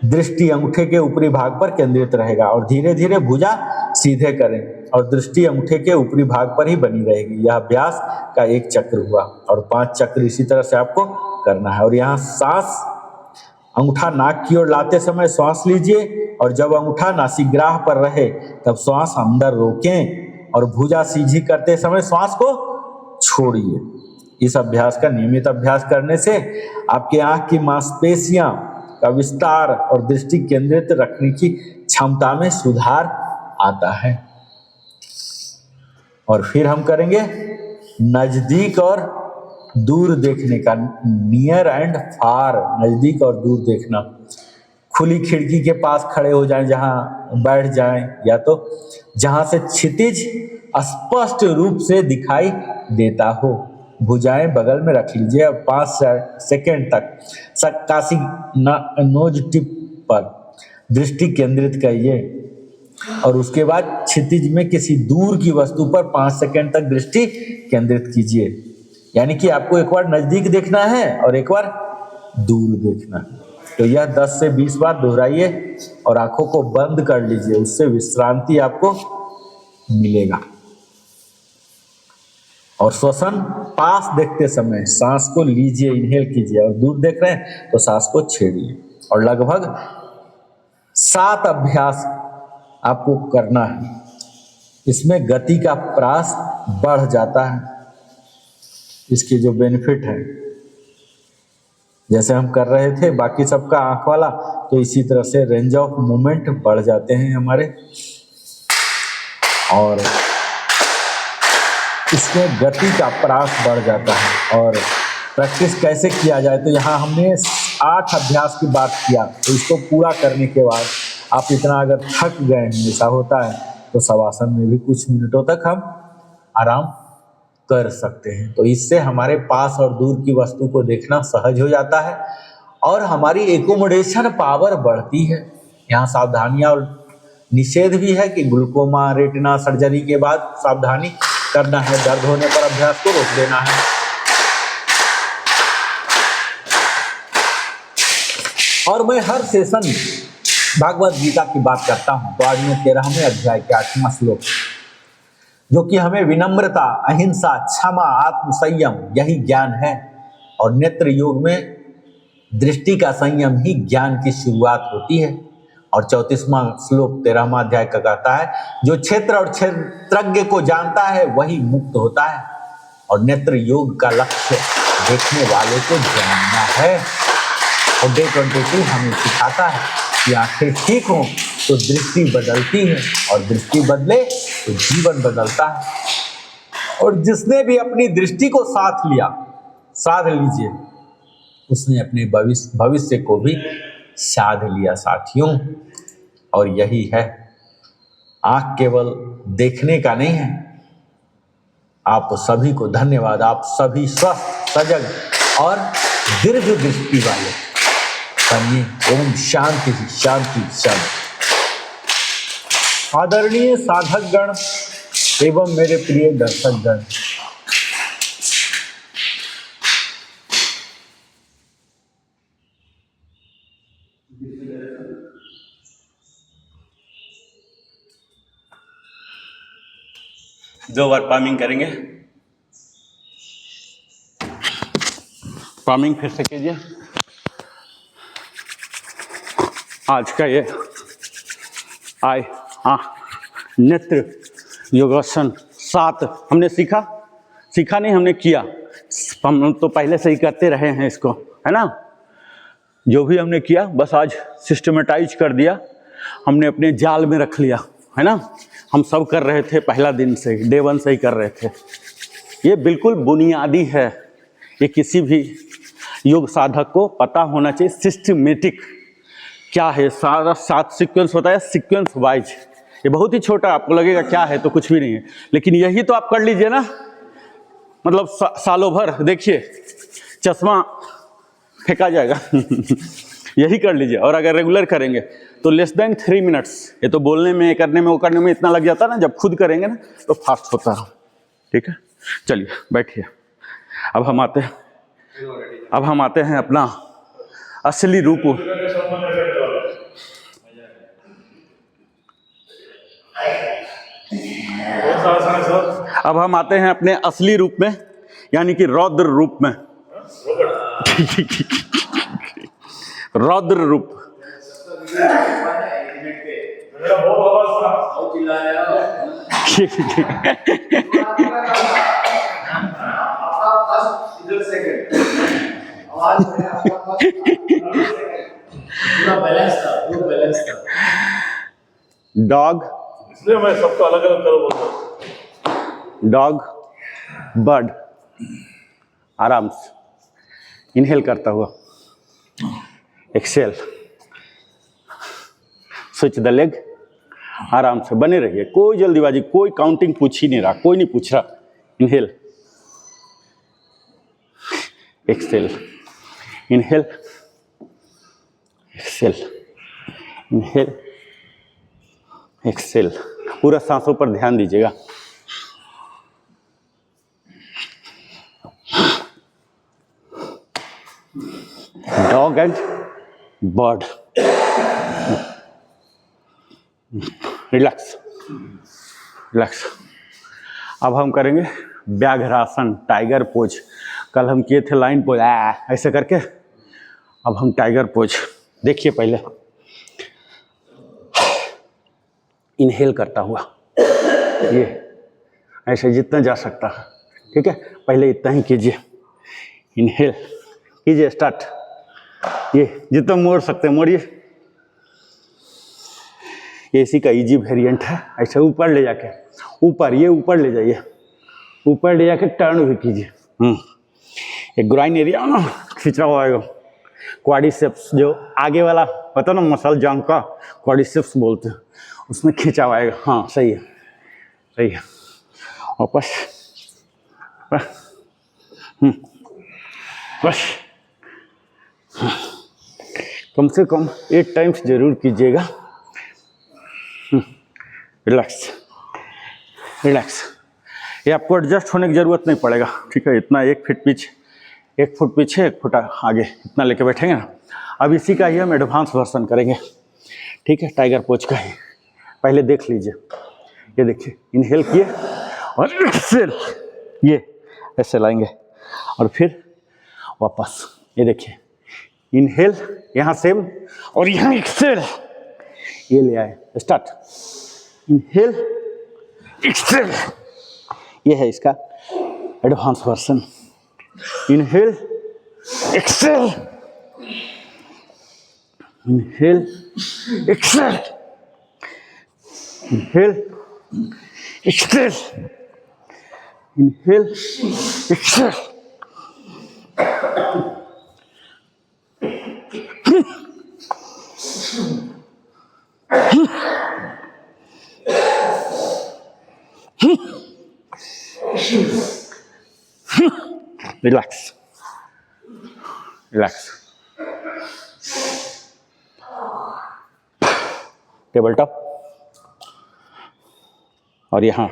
दृष्टि अंगूठे के ऊपरी भाग पर केंद्रित रहेगा और धीरे धीरे भुजा सीधे करें और दृष्टि अंगूठे के ऊपरी भाग पर ही बनी रहेगी। यह अभ्यास का एक चक्र हुआ और 5 चक्र इसी तरह से आपको करना है। और यहाँ सांस, अंगूठा नाक की ओर लाते समय श्वास लीजिए और जब अंगूठा नासिकाग्र पर रहे तब श्वास अंदर रोकें और भुजा सीधी करते समय श्वास को छोड़िए। इस अभ्यास का नियमित अभ्यास करने से आपके आंख की मांसपेशियां का विस्तार और दृष्टि केंद्रित रखने की क्षमता में सुधार आता है। और फिर हम करेंगे नजदीक और दूर देखने का, नियर एंड फार, नजदीक और दूर देखना। खुली खिड़की के पास खड़े हो जाएं, जहां बैठ जाएं, या तो जहां से क्षितिज स्पष्ट रूप से दिखाई देता हो। भुजाएं बगल में रख लीजिए। अब 5 सेकेंड तक सक्कासी नोज टिप पर दृष्टि केंद्रित करिए और उसके बाद क्षितिज में किसी दूर की वस्तु पर 5 सेकेंड तक दृष्टि केंद्रित कीजिए। यानी कि आपको एक बार नजदीक देखना है और एक बार दूर देखना है। तो यह 10 से 20 बार दोहराइए और आंखों को बंद कर लीजिए, उससे विश्रांति आपको मिलेगा। और श्वसन पास देखते समय सांस को लीजिए, इनहेल कीजिए, और दूर देख रहे हैं तो सांस को छेड़िए। और लगभग 7 अभ्यास आपको करना है। इसमें गति का प्रयास बढ़ जाता है। इसके जो बेनिफिट है, जैसे हम कर रहे थे बाकी सबका आंख वाला, तो इसी तरह से रेंज ऑफ मूवमेंट बढ़ जाते हैं हमारे, और इसमें गति का प्रयास बढ़ जाता है और प्रैक्टिस कैसे किया जाए, तो यहाँ हमने 8 अभ्यास की बात किया। तो इसको पूरा करने के बाद आप इतना अगर थक गए हैं, ऐसा होता है, तो शवासन में भी कुछ मिनटों तक हम आराम कर सकते हैं। तो इससे हमारे पास और दूर की वस्तु को देखना सहज हो जाता है और हमारी एकोमोडेशन पावर बढ़ती है। यहाँ सावधानियां और निषेध भी है कि ग्लूकोमा रेटिना सर्जरी के बाद सावधानी करना है, दर्द होने पर अभ्यास को रोक देना है। और मैं हर सेशन भागवत गीता की बात करता हूं, तो आज मैं 13वें अध्याय के 8वां श्लोक, जो कि हमें विनम्रता, अहिंसा, क्षमा, आत्मसंयम यही ज्ञान है। और नेत्र योग में दृष्टि का संयम ही ज्ञान की शुरुआत होती है। और 34वां श्लोक 13वां अध्याय का कहता है, जो क्षेत्र और क्षेत्रज्ञ को जानता है वही मुक्त होता है। और नेत्र योग का लक्ष्य देखने वाले को जानना है। और डे 22 हमें सिखाता है कि आंखें ठीक हों तो दृष्टि बदलती है, और दृष्टि बदले तो जीवन बदलता है। और जिसने भी अपनी दृष्टि को साध लीजिए, उसने अपने भविष्य को भी साध लिया साथियों। और यही है, आंख केवल देखने का नहीं है। आप सभी को धन्यवाद। आप सभी स्वस्थ, सजग और दीर्घ दृष्टि वाले बनिए। ओम शांति शांति शांति। आदरणीय साधक गण एवं मेरे प्रिय दर्शक गण, दो बार पामिंग करेंगे। पामिंग फिर से कीजिए। आज का ये नेत्र योगासन 7 हमने सीखा नहीं, हमने किया। हम तो पहले से ही करते रहे हैं इसको, है ना। जो भी हमने किया बस आज सिस्टमेटाइज कर दिया, हमने अपने जाल में रख लिया, है ना। हम सब कर रहे थे, पहला दिन से, डे 1 से ही कर रहे थे। ये बिल्कुल बुनियादी है, ये किसी भी योग साधक को पता होना चाहिए। सिस्टमेटिक क्या है, सारा 7 सीक्वेंस होता है, सीक्वेंस वाइज। ये बहुत ही छोटा, आपको लगेगा क्या है, तो कुछ भी नहीं है, लेकिन यही तो आप कर लीजिए ना। मतलब सालों भर देखिए, चश्मा फेंका जाएगा यही कर लीजिए। और अगर रेगुलर करेंगे तो लेस देन 3 मिनट्स। ये तो बोलने में, करने में, वो करने में इतना लग जाता है ना, जब खुद करेंगे ना तो फास्ट होता है। ठीक है, चलिए बैठिए। अब हम आते हैं अपना असली रूप। अब हम आते हैं अपने असली रूप में, यानी कि रौद्र रूप में रौद्र रूप। डॉग, इसलिए मैं सबको अलग अलग करो बोलता हूँ। डॉग, बर्ड, आराम से इनहेल करता हुआ, एक्सेल, स्विच द लेग, आराम से बने रहिए। कोई जल्दीबाजी, कोई काउंटिंग पूछ ही नहीं रहा, कोई नहीं पूछ रहा। Inhale, exhale, inhale, exhale, inhale, exhale. पूरा सांसों पर ध्यान दीजिएगा। Dog and bird, relax relax. अब हम करेंगे व्याघ्रासन, टाइगर पोज। कल हम किए थे लाइन पोज, ऐसे करके। अब हम टाइगर पोज। देखिए, पहले इनहेल करता हुआ, ये ऐसे जितना जा सकता है, ठीक है। पहले इतना ही कीजिए, इनहेल कीजिए, स्टार्ट। ये जितना मोड़ सकते हैं मोड़िए। ये इसी का इजी वेरिएंट है। ऐसे ऊपर ले जाके, ऊपर, ये ऊपर ले जाइए, ऊपर ले जाके टर्न भी कीजिए। एक ग्राइन एरिया ना खींचा हुआ है, क्वाड्रिसेप्स जो आगे वाला होता है ना मसल जंग का, क्वाड्रिसेप्स बोलते हैं, उसमें खींचा हुआ है। हाँ सही है, सही है। वापस बस कम से कम 8 टाइम्स जरूर कीजिएगा। Relax relax. ये आपको एडजस्ट होने की ज़रूरत नहीं पड़ेगा, ठीक है। इतना 1 फुट पीछे 1 फुट आगे इतना लेके बैठेंगे ना। अब इसी का ही हम एडवांस वर्जन करेंगे, ठीक है, टाइगर पोज का ही। पहले देख लीजिए, ये देखिए, इनहेल किए और एक्सेल, ये ऐसे लाएंगे और फिर वापस, ये देखिए, इनहेल यहाँ सेम और यहाँ एक्सेल, ये ले आए, स्टार्ट, इनहेल एक्सेल, ये है इसका advance version. Inhale exhale, inhale exhale, inhale exhale, inhale Excel. Relax relax. Table top, और यहाँ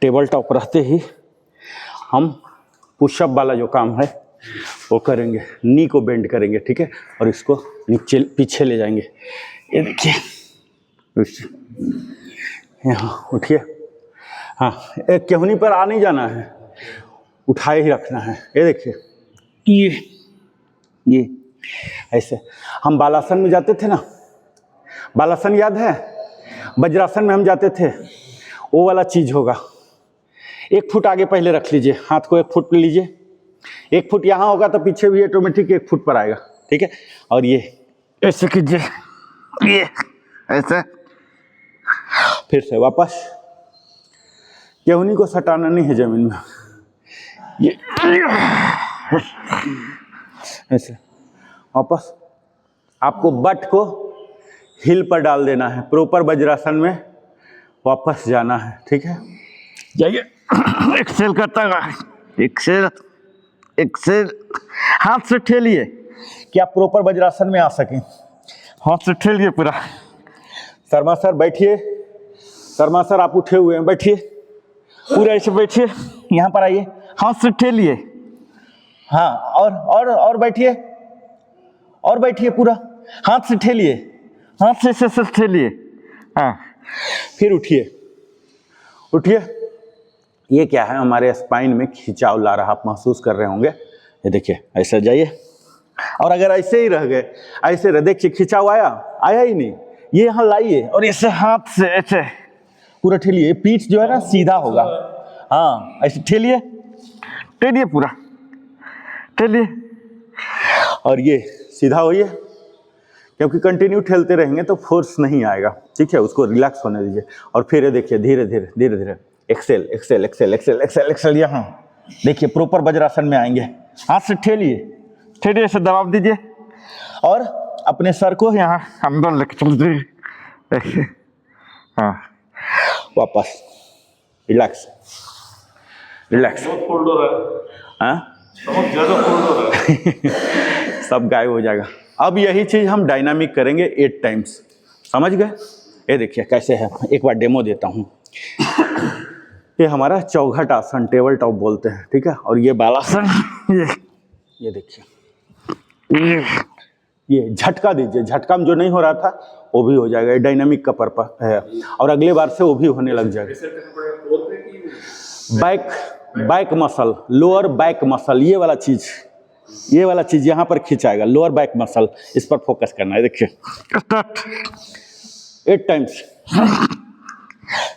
टेबल टॉप रहते ही हम पुशअप वाला जो काम है वो करेंगे, नी को बेंड करेंगे, ठीक है, और इसको नीचे पीछे ले जाएंगे। ये देखिए, यहाँ उठिए, हाँ, एक केहनी पर आ नहीं जाना है, उठाए ही रखना है। ये देखिए, ये ऐसे हम बालासन में जाते थे ना, बालासन याद है, वज्रासन में हम जाते थे, वो वाला चीज होगा। 1 फुट आगे पहले रख लीजिए, हाथ को 1 फुट लीजिए, 1 फुट यहाँ होगा तो पीछे भी ऑटोमेटिक 1 फुट पर आएगा, ठीक है। और ये ऐसे कीजिए, ये ऐसे, फिर से वापस, केहनी को सटाना नहीं है जमीन में, ये ऐसे वापस। आपको बट को हिल पर डाल देना है, प्रॉपर वज्रासन में वापस जाना है, ठीक है। जाइए, एक्सेल करता है, एक्सेल एक्सेल, हाथ से ठेलिए कि आप प्रॉपर वज्रासन में आ सकें, हाथ से ठेलिए पूरा। शर्मा सर बैठिए, शर्मा सर आप उठे हुए हैं, बैठिए, पूरा ऐसे बैठिए, यहाँ पर आइए, हाथ से ठेलिए, हाँ, और बैठिए, और बैठिए, पूरा हाथ से ठेलिए, हाथ से ठेलिए, हाँ, फिर उठिए, उठिए। ये क्या है, हमारे स्पाइन में खिंचाव ला रहा, आप महसूस कर रहे होंगे। ये देखिए, ऐसे जाइए, और अगर ऐसे ही रह गए, ऐसे रह, देखिए खिंचाव आया ही नहीं, ये यहाँ लाइए और ऐसे हाथ से ऐसे पूरा ठेलिए, पीठ जो है ना सीधा होगा, हाँ, ऐसे ठेलिए, ठेलिए पूरा, ठेलिए, और ये सीधा होइए, क्योंकि कंटिन्यू ठेलते रहेंगे तो फोर्स नहीं आएगा, ठीक है, उसको रिलैक्स होने दीजिए। और फिर ये देखिए, धीरे धीरे धीरे धीरे exhale exhale exhale exhale exhale exhale, यहाँ देखिए प्रॉपर वज्रासन में आएंगे, हाथ से ठेलिए, ठेलिए, ऐसे दबाव दीजिए और अपने सर को यहाँ अंदर लेके चल दीजिए, हाँ, वापस, रिलैक्स रिलैक्स। बहुत फोल्ड हो रहा है, हाँ, बहुत ज़्यादा फोल्ड हो रहा है, सब गायब हो जाएगा। अब यही चीज़ हम डायनामिक करेंगे 8 टाइम्स, समझ गए। ये देखिए कैसे है, एक बार डेमो देता हूँ। ये हमारा चौघट आसन, टेबल टॉप बोलते हैं, ठीक है, और ये बालासन, ये देखिए, ये झटका दीजिए, झटका में जो नहीं हो रहा था वो भी हो जाएगा, ये डायनामिक का पर्पस है, और अगले बार से वो भी होने लग जाएगा। Back muscle, lower back muscle, ये वाला चीज यहाँ पर खिंचाएगा, लोअर बैक मसल, इस पर फोकस करना है। देखिए, 8 टाइम्स,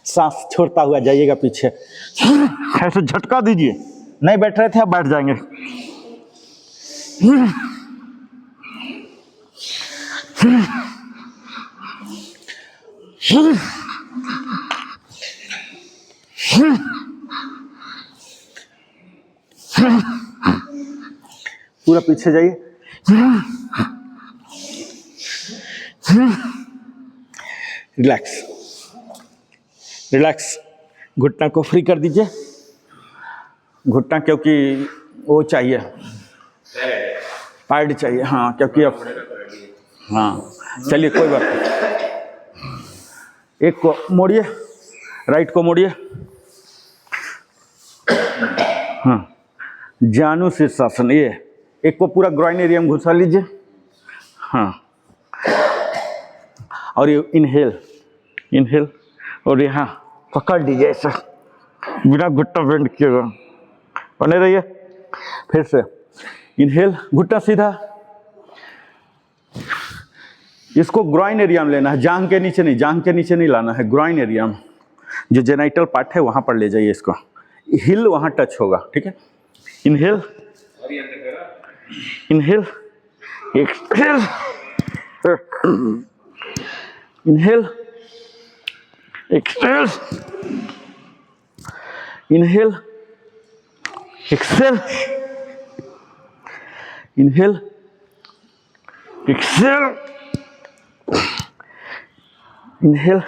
सांस छोड़ता हुआ जाइएगा पीछे, ऐसे झटका दीजिए, नहीं बैठ रहे थे आप बैठ जाएंगे, पूरा पीछे जाइए, रिलैक्स रिलैक्स। घुटना को फ्री कर दीजिए, घुटना क्योंकि वो चाहिए, पैड चाहिए, हाँ क्योंकि अब हाँ चलिए कोई बात नहीं। एक को मोड़िए, राइट को मोड़िए, हाँ जानु शीर्षासन। ये एक को पूरा ग्रॉइन एरिया में घुसा लीजिए, हाँ और ये इनहेल इनहेल और यहाँ पकड़ लीजिए ऐसा बिना घुटना बेंड किए हुए, बने रहिए। फिर से इनहेल, घुटना सीधा, इसको ग्रॉइन एरिया में लेना है, जांघ के नीचे नहीं, जांघ के नीचे नहीं लाना है, ग्रॉइन एरिया में जो जेनाइटल पार्ट है वहां पर ले जाइए इसको, हिल वहां टच होगा, ठीक है। Inhale inhale exhale, inhale exhale, inhale exhale, inhale exhale, inhale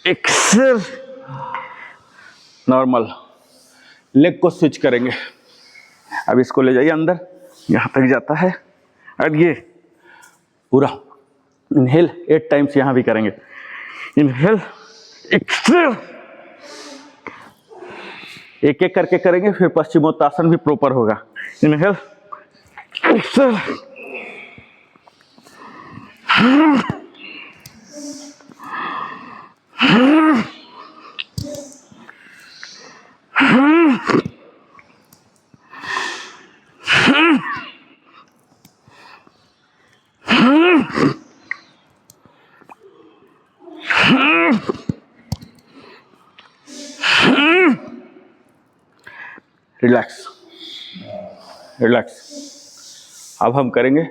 exhale. Normal. Leg को स्विच करेंगे, अब इसको ले जाइए अंदर, यहाँ तक जाता है और ये पूरा इनहेल 8 टाइम्स यहाँ भी करेंगे, इनहेल एक्सहेल, एक एक करके करेंगे, फिर पश्चिमोत्तासन भी प्रॉपर होगा। Inhale exhale, relax relax. अब हम करेंगे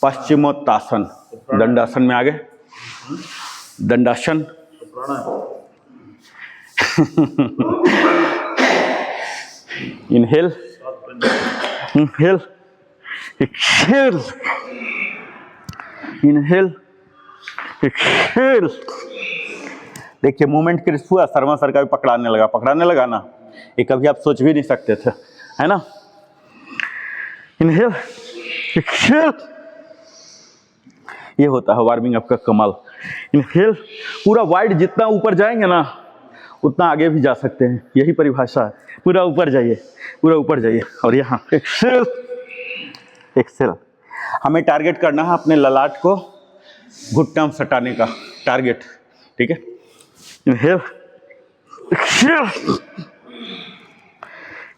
पश्चिमोत्तासन, दंडासन में आगे, दंडासन inhale inhale exhale, inhale exhale. देखिए मूवमेंट क्रिस्प हुआ, शर्मा सर का भी पकड़ाने लगा ना, ये कभी आप सोच भी नहीं सकते थे, है ना। इनहेल एक्सहेल, ये होता है वार्मिंग अप का कमाल। इनहेल पूरा वाइड, जितना ऊपर जाएंगे ना उतना आगे भी जा सकते हैं, यही परिभाषा है। पूरा ऊपर जाइए, पूरा ऊपर जाइए, और यहाँ एक्सहेल एक्सहेल। हमें टारगेट करना है अपने ललाट को घुटना में सटाने का टारगेट, ठीक है। Inhale exhale,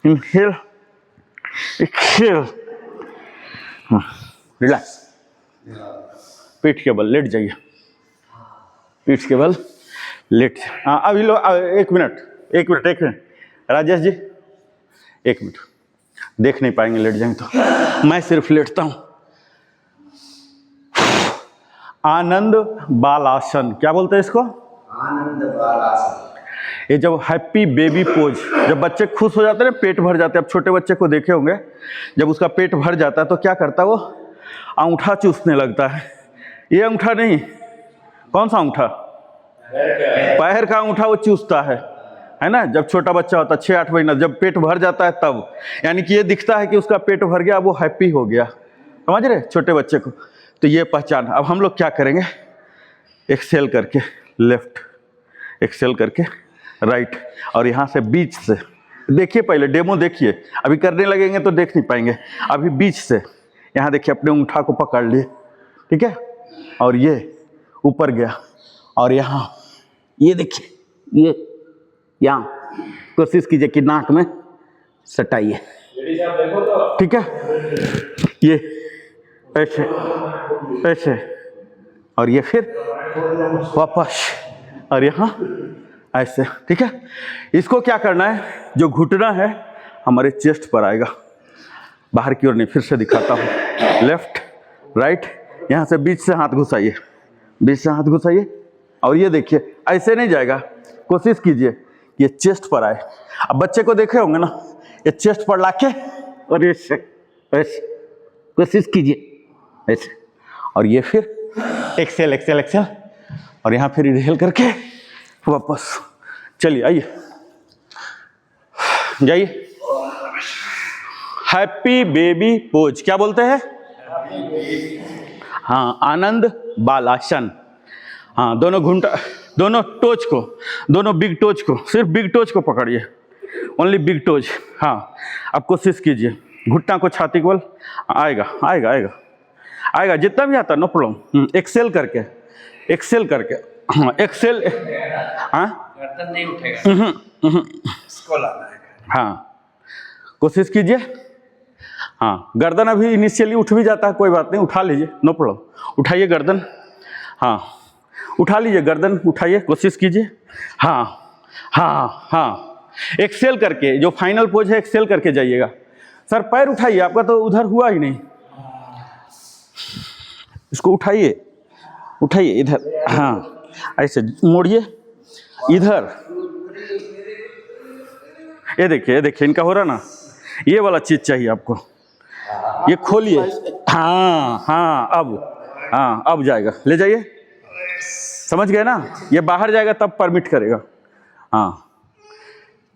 inhale exhale, relax. पीठ के बल लेट जाइए, पीठ के बल लेट। हाँ अभी लो, एक मिनट राजेश जी, 1 मिनट, देख नहीं पाएंगे लेट जाएंगे तो, मैं सिर्फ लेटता हूं। आनंद बालासन, क्या बोलते हैं इसको? आनंद बालासन। ये जब हैप्पी बेबी पोज, जब बच्चे खुश हो जाते हैं, पेट भर जाते हैं। अब छोटे बच्चे को देखे होंगे, जब उसका पेट भर जाता है तो क्या करता है वो? अंगूठा चूसने लगता है। ये अंगूठा नहीं, कौन सा अंगूठा? पैर का अंगूठा वो चूसता है ना। जब छोटा बच्चा होता है 6-8 महीना, जब पेट भर जाता है तब, यानी कि ये दिखता है कि उसका पेट भर गया, वो हैप्पी हो गया, समझ रहे छोटे बच्चे को। तो ये पहचान। अब हम लोग क्या करेंगे, एक्सेल करके लेफ्ट, एक्सेल करके राइट, और यहाँ से बीच से देखिए, पहले डेमो देखिए, अभी करने लगेंगे तो देख नहीं पाएंगे। अभी बीच से यहाँ देखिए, अपने अंगूठा को पकड़ लिए, ठीक है, और ये ऊपर गया, और यहाँ ये देखिए, ये यहाँ कोशिश कीजिए कि नाक में सटाइए, ठीक है। ये ऐसे ऐसे, और ये फिर वापस, और यहाँ ऐसे, ठीक है। इसको क्या करना है, जो घुटना है हमारे चेस्ट पर आएगा, बाहर की ओर नहीं। फिर से दिखाता हूँ, लेफ्ट राइट, यहाँ से बीच से हाथ घुसाइए, बीच से हाथ घुसाइए, और ये देखिए ऐसे नहीं जाएगा, कोशिश कीजिए ये चेस्ट पर आए। अब बच्चे को देखे होंगे ना, ये चेस्ट पर लाके और ये ऐसे कोशिश कीजिए ऐसे, और ये फिर एक्सेल एक्सेल एक्सेल, और यहाँ फिर इनहेल करके वापस। चलिए आइए, जाइए। हैप्पी बेबी पोज क्या बोलते हैं? हाँ, आनंद बालासन। हाँ, दोनों घुंटा, दोनों टोच को, दोनों बिग टोच को, सिर्फ बिग टोच को पकड़िए, ओनली बिग टोच। हाँ, अब कोशिश कीजिए, घुटना को छाती को बल, आएगा आएगा आएगा आएगा, जितना भी आता नो प्रॉब्लम। एक्सेल करके, एक्सेल करके, हाँ एक्सेल, हाँ गर्दन नहीं उठेगा, इसको लाना है। हाँ, कोशिश कीजिए। हाँ, गर्दन अभी इनिशियली उठ भी जाता है, कोई बात नहीं, उठा लीजिए, नो प्रॉब्लम। उठाइए गर्दन, हाँ उठा लीजिए गर्दन, उठाइए, कोशिश कीजिए। हाँ हाँ हाँ, एक्सेल करके, जो फाइनल पोज है एक्सेल करके जाइएगा। सर पैर उठाइए, आपका तो उधर हुआ ही नहीं, इसको उठाइए, उठाइए इधर, हाँ ऐसे मोड़िए इधर। ये देखिए, ये देखिए, इनका हो रहा ना, ये वाला चीज चाहिए आपको, ये खोलिए। हाँ हाँ, अब जाएगा, ले जाइए, समझ गए ना? ये बाहर जाएगा तब परमिट करेगा। हाँ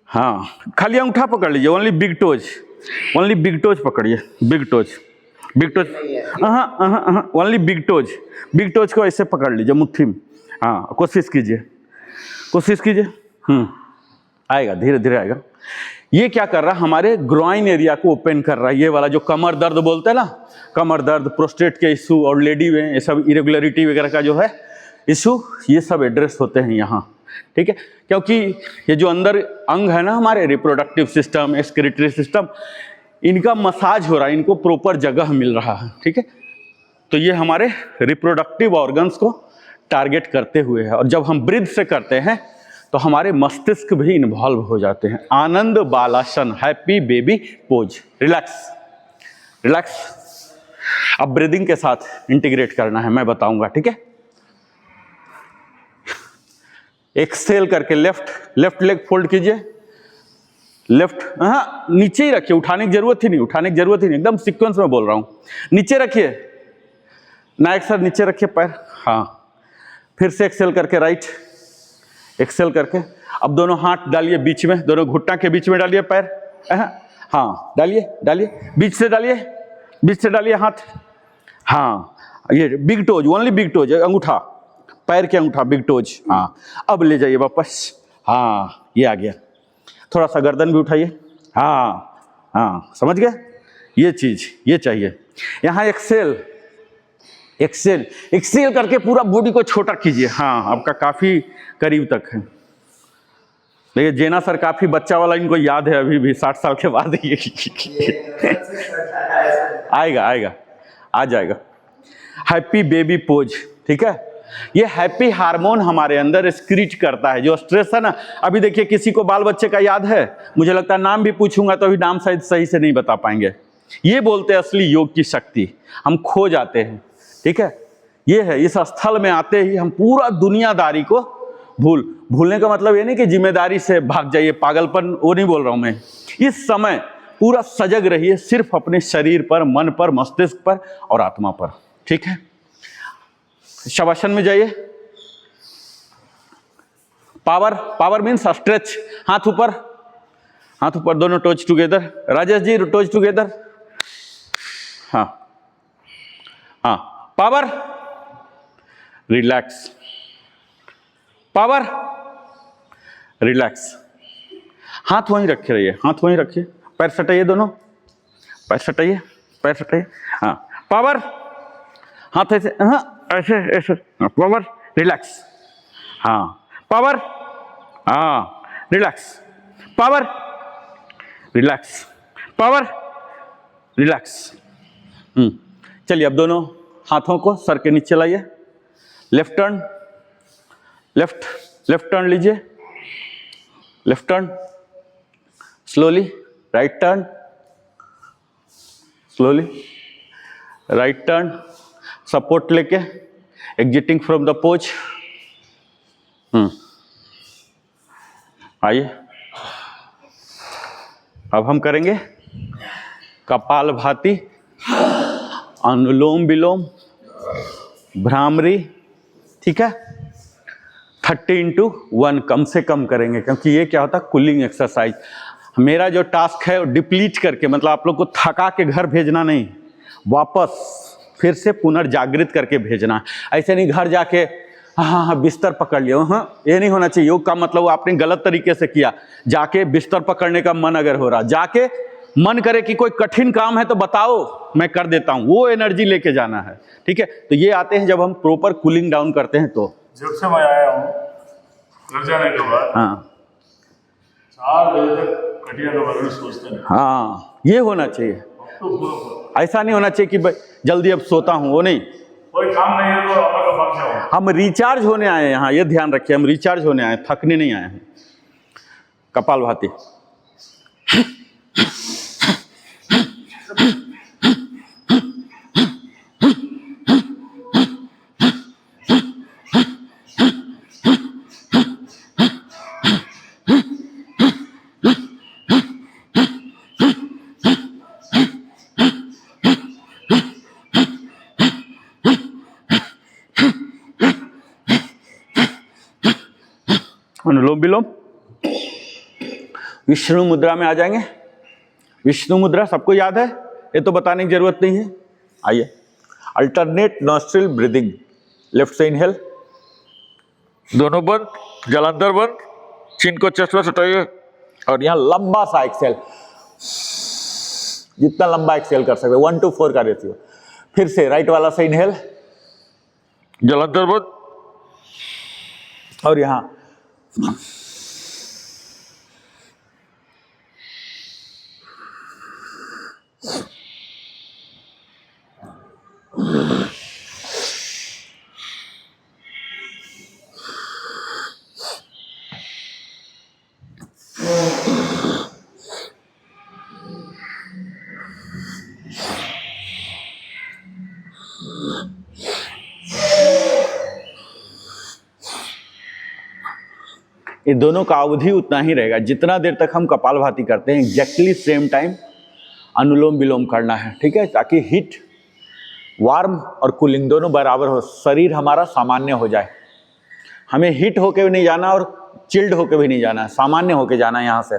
हाँ, खाली अंगूठा पकड़ लीजिए, only big toes, only big toes पकड़िए, बिग टोज, बिग टोज, हाँ only big toes, big toes को ऐसे पकड़ लीजिए मुट्ठी में। हाँ, कोशिश कीजिए, कोशिश कीजिए। आएगा, धीरे धीरे आएगा। ये क्या कर रहा है, हमारे ग्रॉइन एरिया को ओपन कर रहा है। ये वाला जो कमर दर्द बोलते हैं ना, कमर दर्द, प्रोस्टेट के इशू और लेडी में ये सब इरेगुलरिटी वगैरह का जो है इशू, ये सब एड्रेस होते हैं यहाँ, ठीक है? क्योंकि ये जो अंदर अंग है ना हमारे, रिप्रोडक्टिव सिस्टम, एक्सक्रीटरी सिस्टम, इनका मसाज हो रहा है, इनको प्रॉपर जगह मिल रहा है, ठीक है? तो ये हमारे रिप्रोडक्टिव ऑर्गन्स को टारगेट करते हुए है। और जब हम ब्रीथ से करते हैं तो हमारे मस्तिष्क भी इन्वॉल्व हो जाते हैं। आनंद बालासन, happy baby pose, relax relax. अब ब्रीदिंग के साथ इंटीग्रेट करना है, मैं बताऊंगा, ठीक है? एक्सेल करके लेफ्ट लेग फोल्ड कीजिए, लेफ्ट, हाँ नीचे ही रखिए, उठाने की जरूरत ही नहीं, उठाने की जरूरत ही नहीं, एकदम सीक्वेंस में बोल रहा हूं। नीचे रखिए, नायक सर नीचे रखिए पैर, हाँ। फिर से एक्सेल करके राइट, एक्सेल करके। अब दोनों हाथ डालिए बीच में, दोनों घुटना के बीच में डालिए पैर, हाँ डालिए डालिए, बीच से डालिए, बीच से डालिए हाथ, हाँ। ये big toes, only big toes, अंगूठा, पैर के अंगूठा, बिग टोज, हाँ। अब ले जाइए वापस, हाँ ये आ गया। थोड़ा सा गर्दन भी उठाइए, हाँ हाँ, समझ गए? ये चीज ये चाहिए। यहाँ एक्सेल एक्सेल एक्सेल करके पूरा बॉडी को छोटा कीजिए, हाँ आपका काफी करीब तक है। देखिए जेना सर काफी बच्चा वाला, इनको याद है अभी भी, 60 साल के बाद ये आएगा आएगा, आ जाएगा। हैप्पी बेबी पोज, ठीक है? ये हैप्पी हार्मोन हमारे अंदर स्क्रीट करता है, जो स्ट्रेस है ना। अभी देखिए किसी को बाल बच्चे का याद है, मुझे लगता है नाम भी पूछूंगा तो अभी नाम शायद सही से नहीं बता पाएंगे। ये बोलते हैं असली योग की शक्ति, हम खो जाते हैं, ठीक है? ये है, इस स्थल में आते ही हम पूरा दुनियादारी को भूलने का मतलब ये नहीं कि जिम्मेदारी से भाग जाइए, पागलपन वो नहीं बोल रहा हूं मैं। इस समय पूरा सजग रहिए, सिर्फ अपने शरीर पर, मन पर, मस्तिष्क पर और आत्मा पर, ठीक है? शवासन में जाइए। पावर मीन्स स्ट्रेच, हाथ ऊपर, हाथ ऊपर, दोनों टोच टुगेदर। राजेश जी टोच टुगेदर, हाँ हाँ। Power, relax, power, relax. हाथ वहीं रखे रहिए, हाथ वहीं रखिए, पैर सटाइए, दोनों पैर सटाइए, पैर सटाइए, हाँ। पावर, हाथ ऐसे, हाँ ऐसे ऐसे, पावर, रिलैक्स, हाँ। पावर, हाँ, relax, power, relax, power, relax. चलिए अब दोनों हाथों को सर के नीचे लाइए। लेफ्ट टर्न, लेफ्ट टर्न लीजिए, left turn, slowly right turn, slowly right turn, support लेके एग्जिटिंग फ्रॉम द पोज। आइए अब हम करेंगे कपालभाति, अनुलोम विलोम, भ्रामरी, ठीक है। 30x1 कम से कम करेंगे, क्योंकि ये क्या होता है, कूलिंग एक्सरसाइज। मेरा जो टास्क है वो डिप्लीट करके, मतलब आप लोग को थका के घर भेजना नहीं, वापस फिर से पुनर्जागृत करके भेजना है। ऐसे नहीं घर जाके हाँ हाँ बिस्तर पकड़ लियो, हाँ ये नहीं होना चाहिए। योग का मतलब आपने गलत तरीके से किया। जाके बिस्तर पकड़ने का मन अगर हो रहा, जाके मन करे कि कोई कठिन काम है तो बताओ मैं कर देता हूँ, वो एनर्जी लेके जाना है, ठीक है। तो ये आते हैं जब हम प्रॉपर कूलिंग डाउन करते हैं। तो जब से मैं आया हूँ घर जाने के बाद हाँ 4 बजे तक कटिया के बारे में सोचते नहीं। हाँ, ये होना चाहिए। तो पूरा ऐसा नहीं होना चाहिए कि भाई जल्दी अब सोता हूँ, वो नहीं। कोई काम नहीं है तो आपका भाग जाओ। हम रिचार्ज होने आए हैं यहाँ, ये ध्यान रखिए, हम रिचार्ज होने आए हैं, थकने नहीं आए हैं। कपालभाति, अनुलोम विलोम। विष्णु मुद्रा में आ जाएंगे। विष्णु मुद्रा सबको याद है, ये तो बताने की जरूरत नहीं है। आइए, अल्टरनेट नॉस्ट्रिल ब्रीदिंग, लेफ्ट से इनहेल, दोनों बंद, जलांतर बंद, चिन को चेस्ट पर सटाइए और यहाँ लंबा सा एक्सेल, जितना लंबा एक्सेल कर सकते, 1:4 का रेशियो। फिर से राइट वाला से इनहेल, जलांतर बंद और यहाँ ये दोनों का अवधि उतना ही रहेगा जितना देर तक हम कपालभाति करते हैं। एग्जैक्टली सेम टाइम अनुलोम विलोम करना है, ठीक है, ताकि हीट, वार्म और कूलिंग दोनों बराबर हो, शरीर हमारा सामान्य हो जाए। हमें हीट होके भी नहीं जाना और चिल्ड होके भी नहीं जाना है, सामान्य होके जाना है यहाँ से।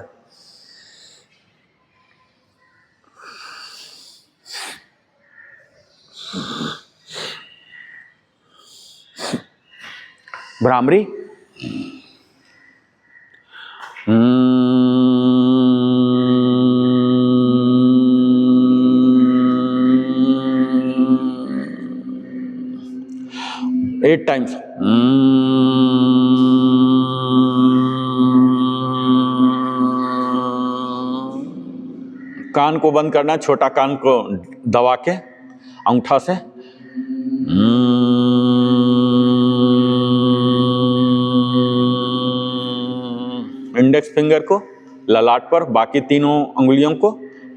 Bhramari, eight times. कान को बंद करना, छोटा कान को दबा के अंगूठा से। इंडेक्स फिंगर को ललाट पर, बाकी तीनों अंगुलियों को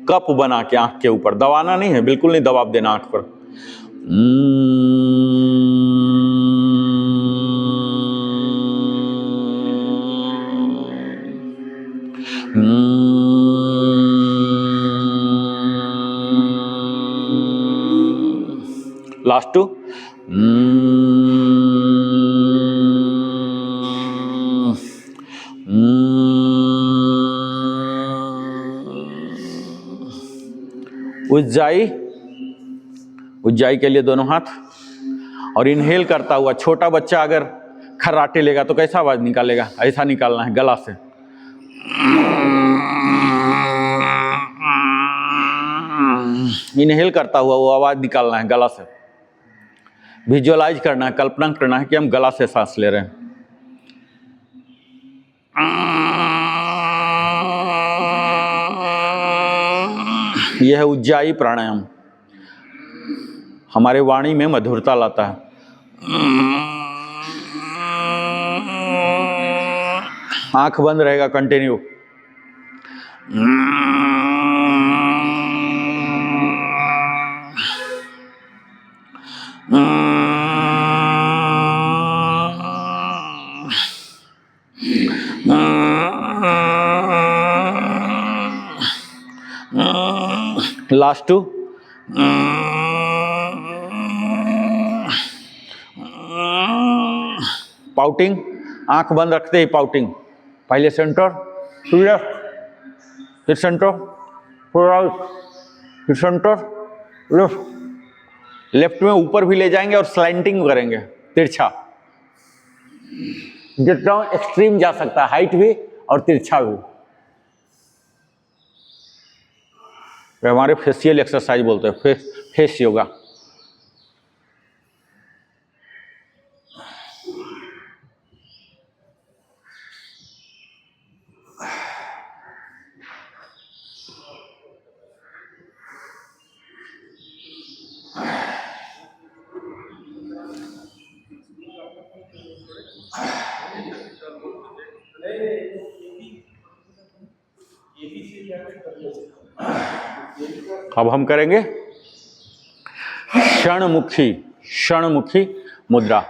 कप बना के आंख के ऊपर, दबाना नहीं है, बिल्कुल नहीं दबाव देना आंख पर। लास्ट टू, उज्जाई, उज्जाई के लिए दोनों हाथ, और इनहेल करता हुआ। छोटा बच्चा अगर खर्राटे लेगा तो कैसा आवाज निकालेगा, ऐसा निकालना है गला से। इनहेल करता हुआ वो आवाज निकालना है गला से। विजुअलाइज करना है, कल्पना करना है कि हम गला से सांस ले रहे हैं। यह है उज्जाई प्राणायाम, हमारे वाणी में मधुरता लाता है। आंख बंद रहेगा कंटिन्यू। लास्ट 2, पाउटिंग, आंख बंद रखते ही पाउटिंग, पहले सेंटर, फिर लेफ्ट, फिर सेंटर, फिर राइट, फिर सेंटर, लेफ्ट। लेफ्ट में ऊपर भी ले जाएंगे और स्लैंटिंग करेंगे, तिरछा, जितना एक्सट्रीम जा सकता है, हाइट भी और तिरछा भी। ये हमारे फेशियल एक्सरसाइज बोलते हैं, फेस योगा। अब हम करेंगे क्षणमुखी मुद्रा।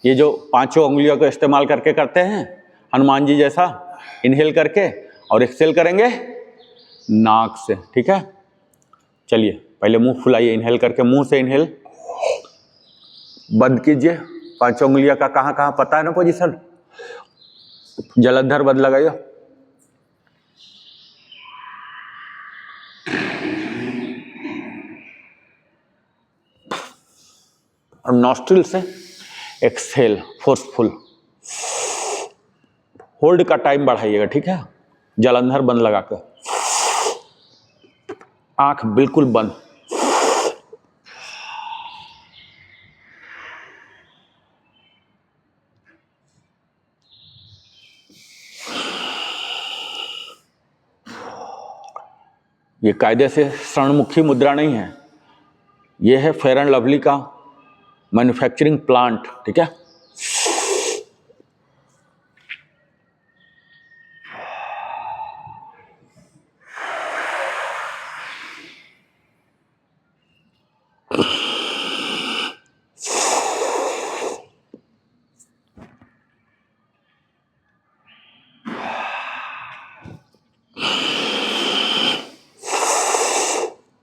ये जो पांचों उंगलियों को इस्तेमाल करके करते हैं, हनुमान जी जैसा, इनहेल करके और एक्सेल करेंगे नाक से, ठीक है। चलिए पहले मुंह फुलाइए, इनहेल करके मुंह से इनहेल, बंद कीजिए। पांचों उंगलियों का कहाँ कहाँ पता है ना पोजीशन, जलंधर बंद लगाइए। और नॉस्ट्रिल से एक्सहेल, फोर्सफुल, होल्ड का टाइम बढ़ाइएगा, ठीक है। जलंधर बंद लगाकर, आंख बिल्कुल बंद। ये कायदे से क्षणमुखी मुद्रा नहीं है, ये है फेयर एंड लवली का मैन्युफैक्चरिंग प्लांट, ठीक है।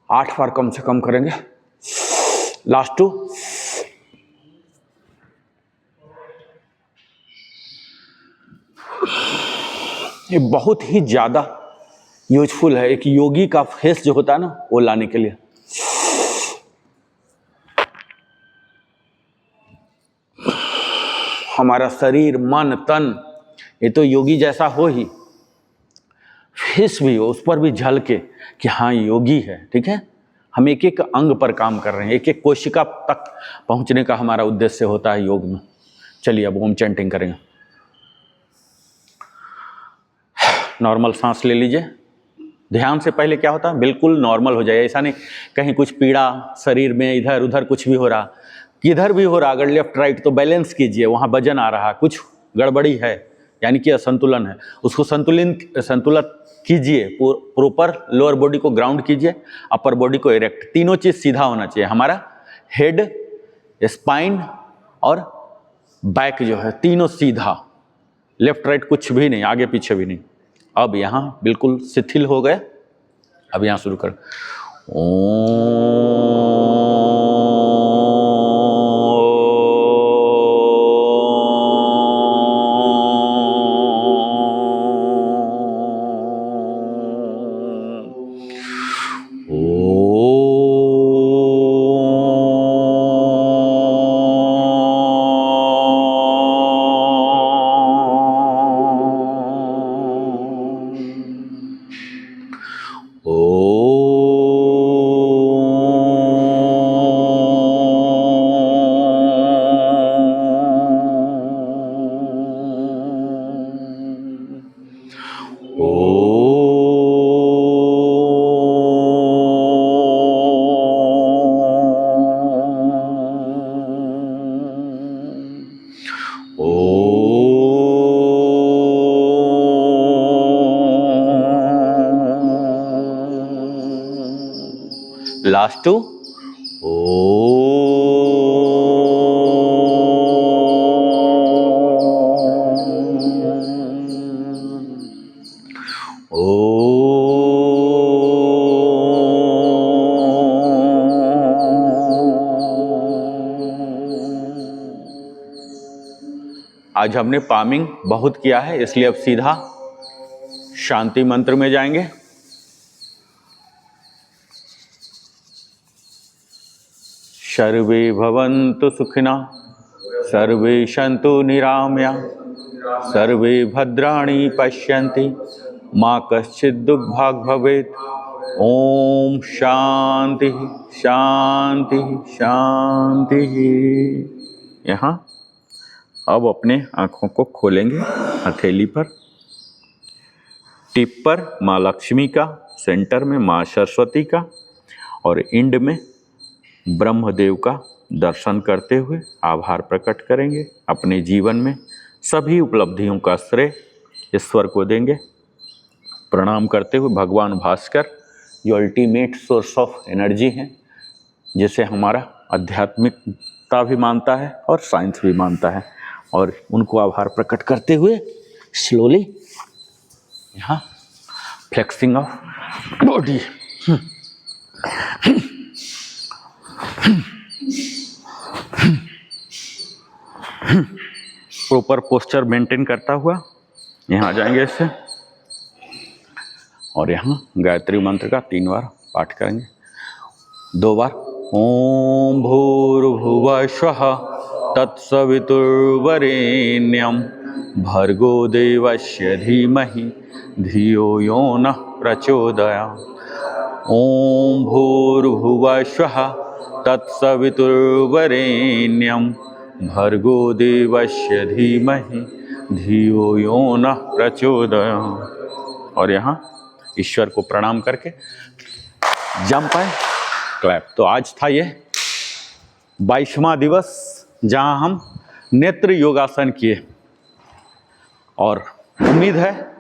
आठ बार कम से कम करेंगे। लास्ट 2, ये बहुत ही ज्यादा यूजफुल है एक योगी का फेस जो होता है ना, वो लाने के लिए। हमारा शरीर, मन, तन, ये तो योगी जैसा हो ही, फेस भी हो, उस पर भी झलके कि हाँ योगी है, ठीक है। हम एक एक अंग पर काम कर रहे हैं, एक एक कोशिका तक पहुंचने का हमारा उद्देश्य होता है योग में। चलिए अब ओम चैंटिंग करेंगे। नॉर्मल सांस ले लीजिए। ध्यान से पहले क्या होता है, बिल्कुल नॉर्मल हो जाए, ऐसा नहीं कहीं कुछ पीड़ा शरीर में, इधर उधर कुछ भी हो रहा, किधर भी हो रहा, अगर लेफ्ट राइट तो बैलेंस कीजिए, वहाँ वजन आ रहा, कुछ गड़बड़ी है यानी कि असंतुलन है, उसको संतुलित कीजिए। प्रॉपर लोअर बॉडी को ग्राउंड कीजिए, अपर बॉडी को इरेक्ट, तीनों चीज सीधा होना चाहिए। हमारा हेड, स्पाइन और बैक जो है तीनों सीधा, लेफ्ट राइट कुछ भी नहीं, आगे पीछे भी नहीं। अब यहाँ बिल्कुल शिथिल हो गए। अब यहाँ शुरू कर, लास्ट 2, आज हमने पामिंग बहुत किया है, इसलिए अब सीधा शांति मंत्र में जाएंगे। सर्वे भवन्तु सुखिनः, सर्वे सन्तु निरामया, सर्वे भद्राणि पश्यन्ति, मा कश्चित् दुःखभाग् भवेत्। ओम शांति शांति शांति। यहाँ अब अपने आँखों को खोलेंगे, हथेली पर टिप पर माँ लक्ष्मी का, सेंटर में माँ सरस्वती का और इंड में ब्रह्मदेव का दर्शन करते हुए आभार प्रकट करेंगे। अपने जीवन में सभी उपलब्धियों का श्रेय ईश्वर को देंगे। प्रणाम करते हुए भगवान भास्कर जो अल्टीमेट सोर्स ऑफ एनर्जी हैं, जिसे हमारा आध्यात्मिकता भी मानता है और साइंस भी मानता है, और उनको आभार प्रकट करते हुए स्लोली यहाँ flexing of body. Proper posture maintain करता हुआ यहाँ आ जाएंगे इससे, और यहाँ गायत्री मंत्र का 3 बार पाठ करेंगे। 2 बार ओम भूर्भुवः स्वः तत्सवितुर्वरेण्यं भर्गो देवस्य धीमहि धियो यो नः प्रचोदयात्। ओम भूर्भुवः स्वः तत्सवितुर्वरेण्यं भर्गो देवस्य धीमहि धियो यो नः प्रचोदयात्। और यहाँ ईश्वर को प्रणाम करके जंप एंड क्लैप। तो आज था ये 22वां दिवस जहाँ हम नेत्र योगासन किए, और उम्मीद है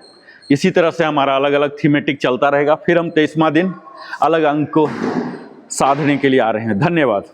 इसी तरह से हमारा अलग अलग थीमेटिक चलता रहेगा। फिर हम 23वां दिन अलग अंग को साधने के लिए आ रहे हैं। धन्यवाद।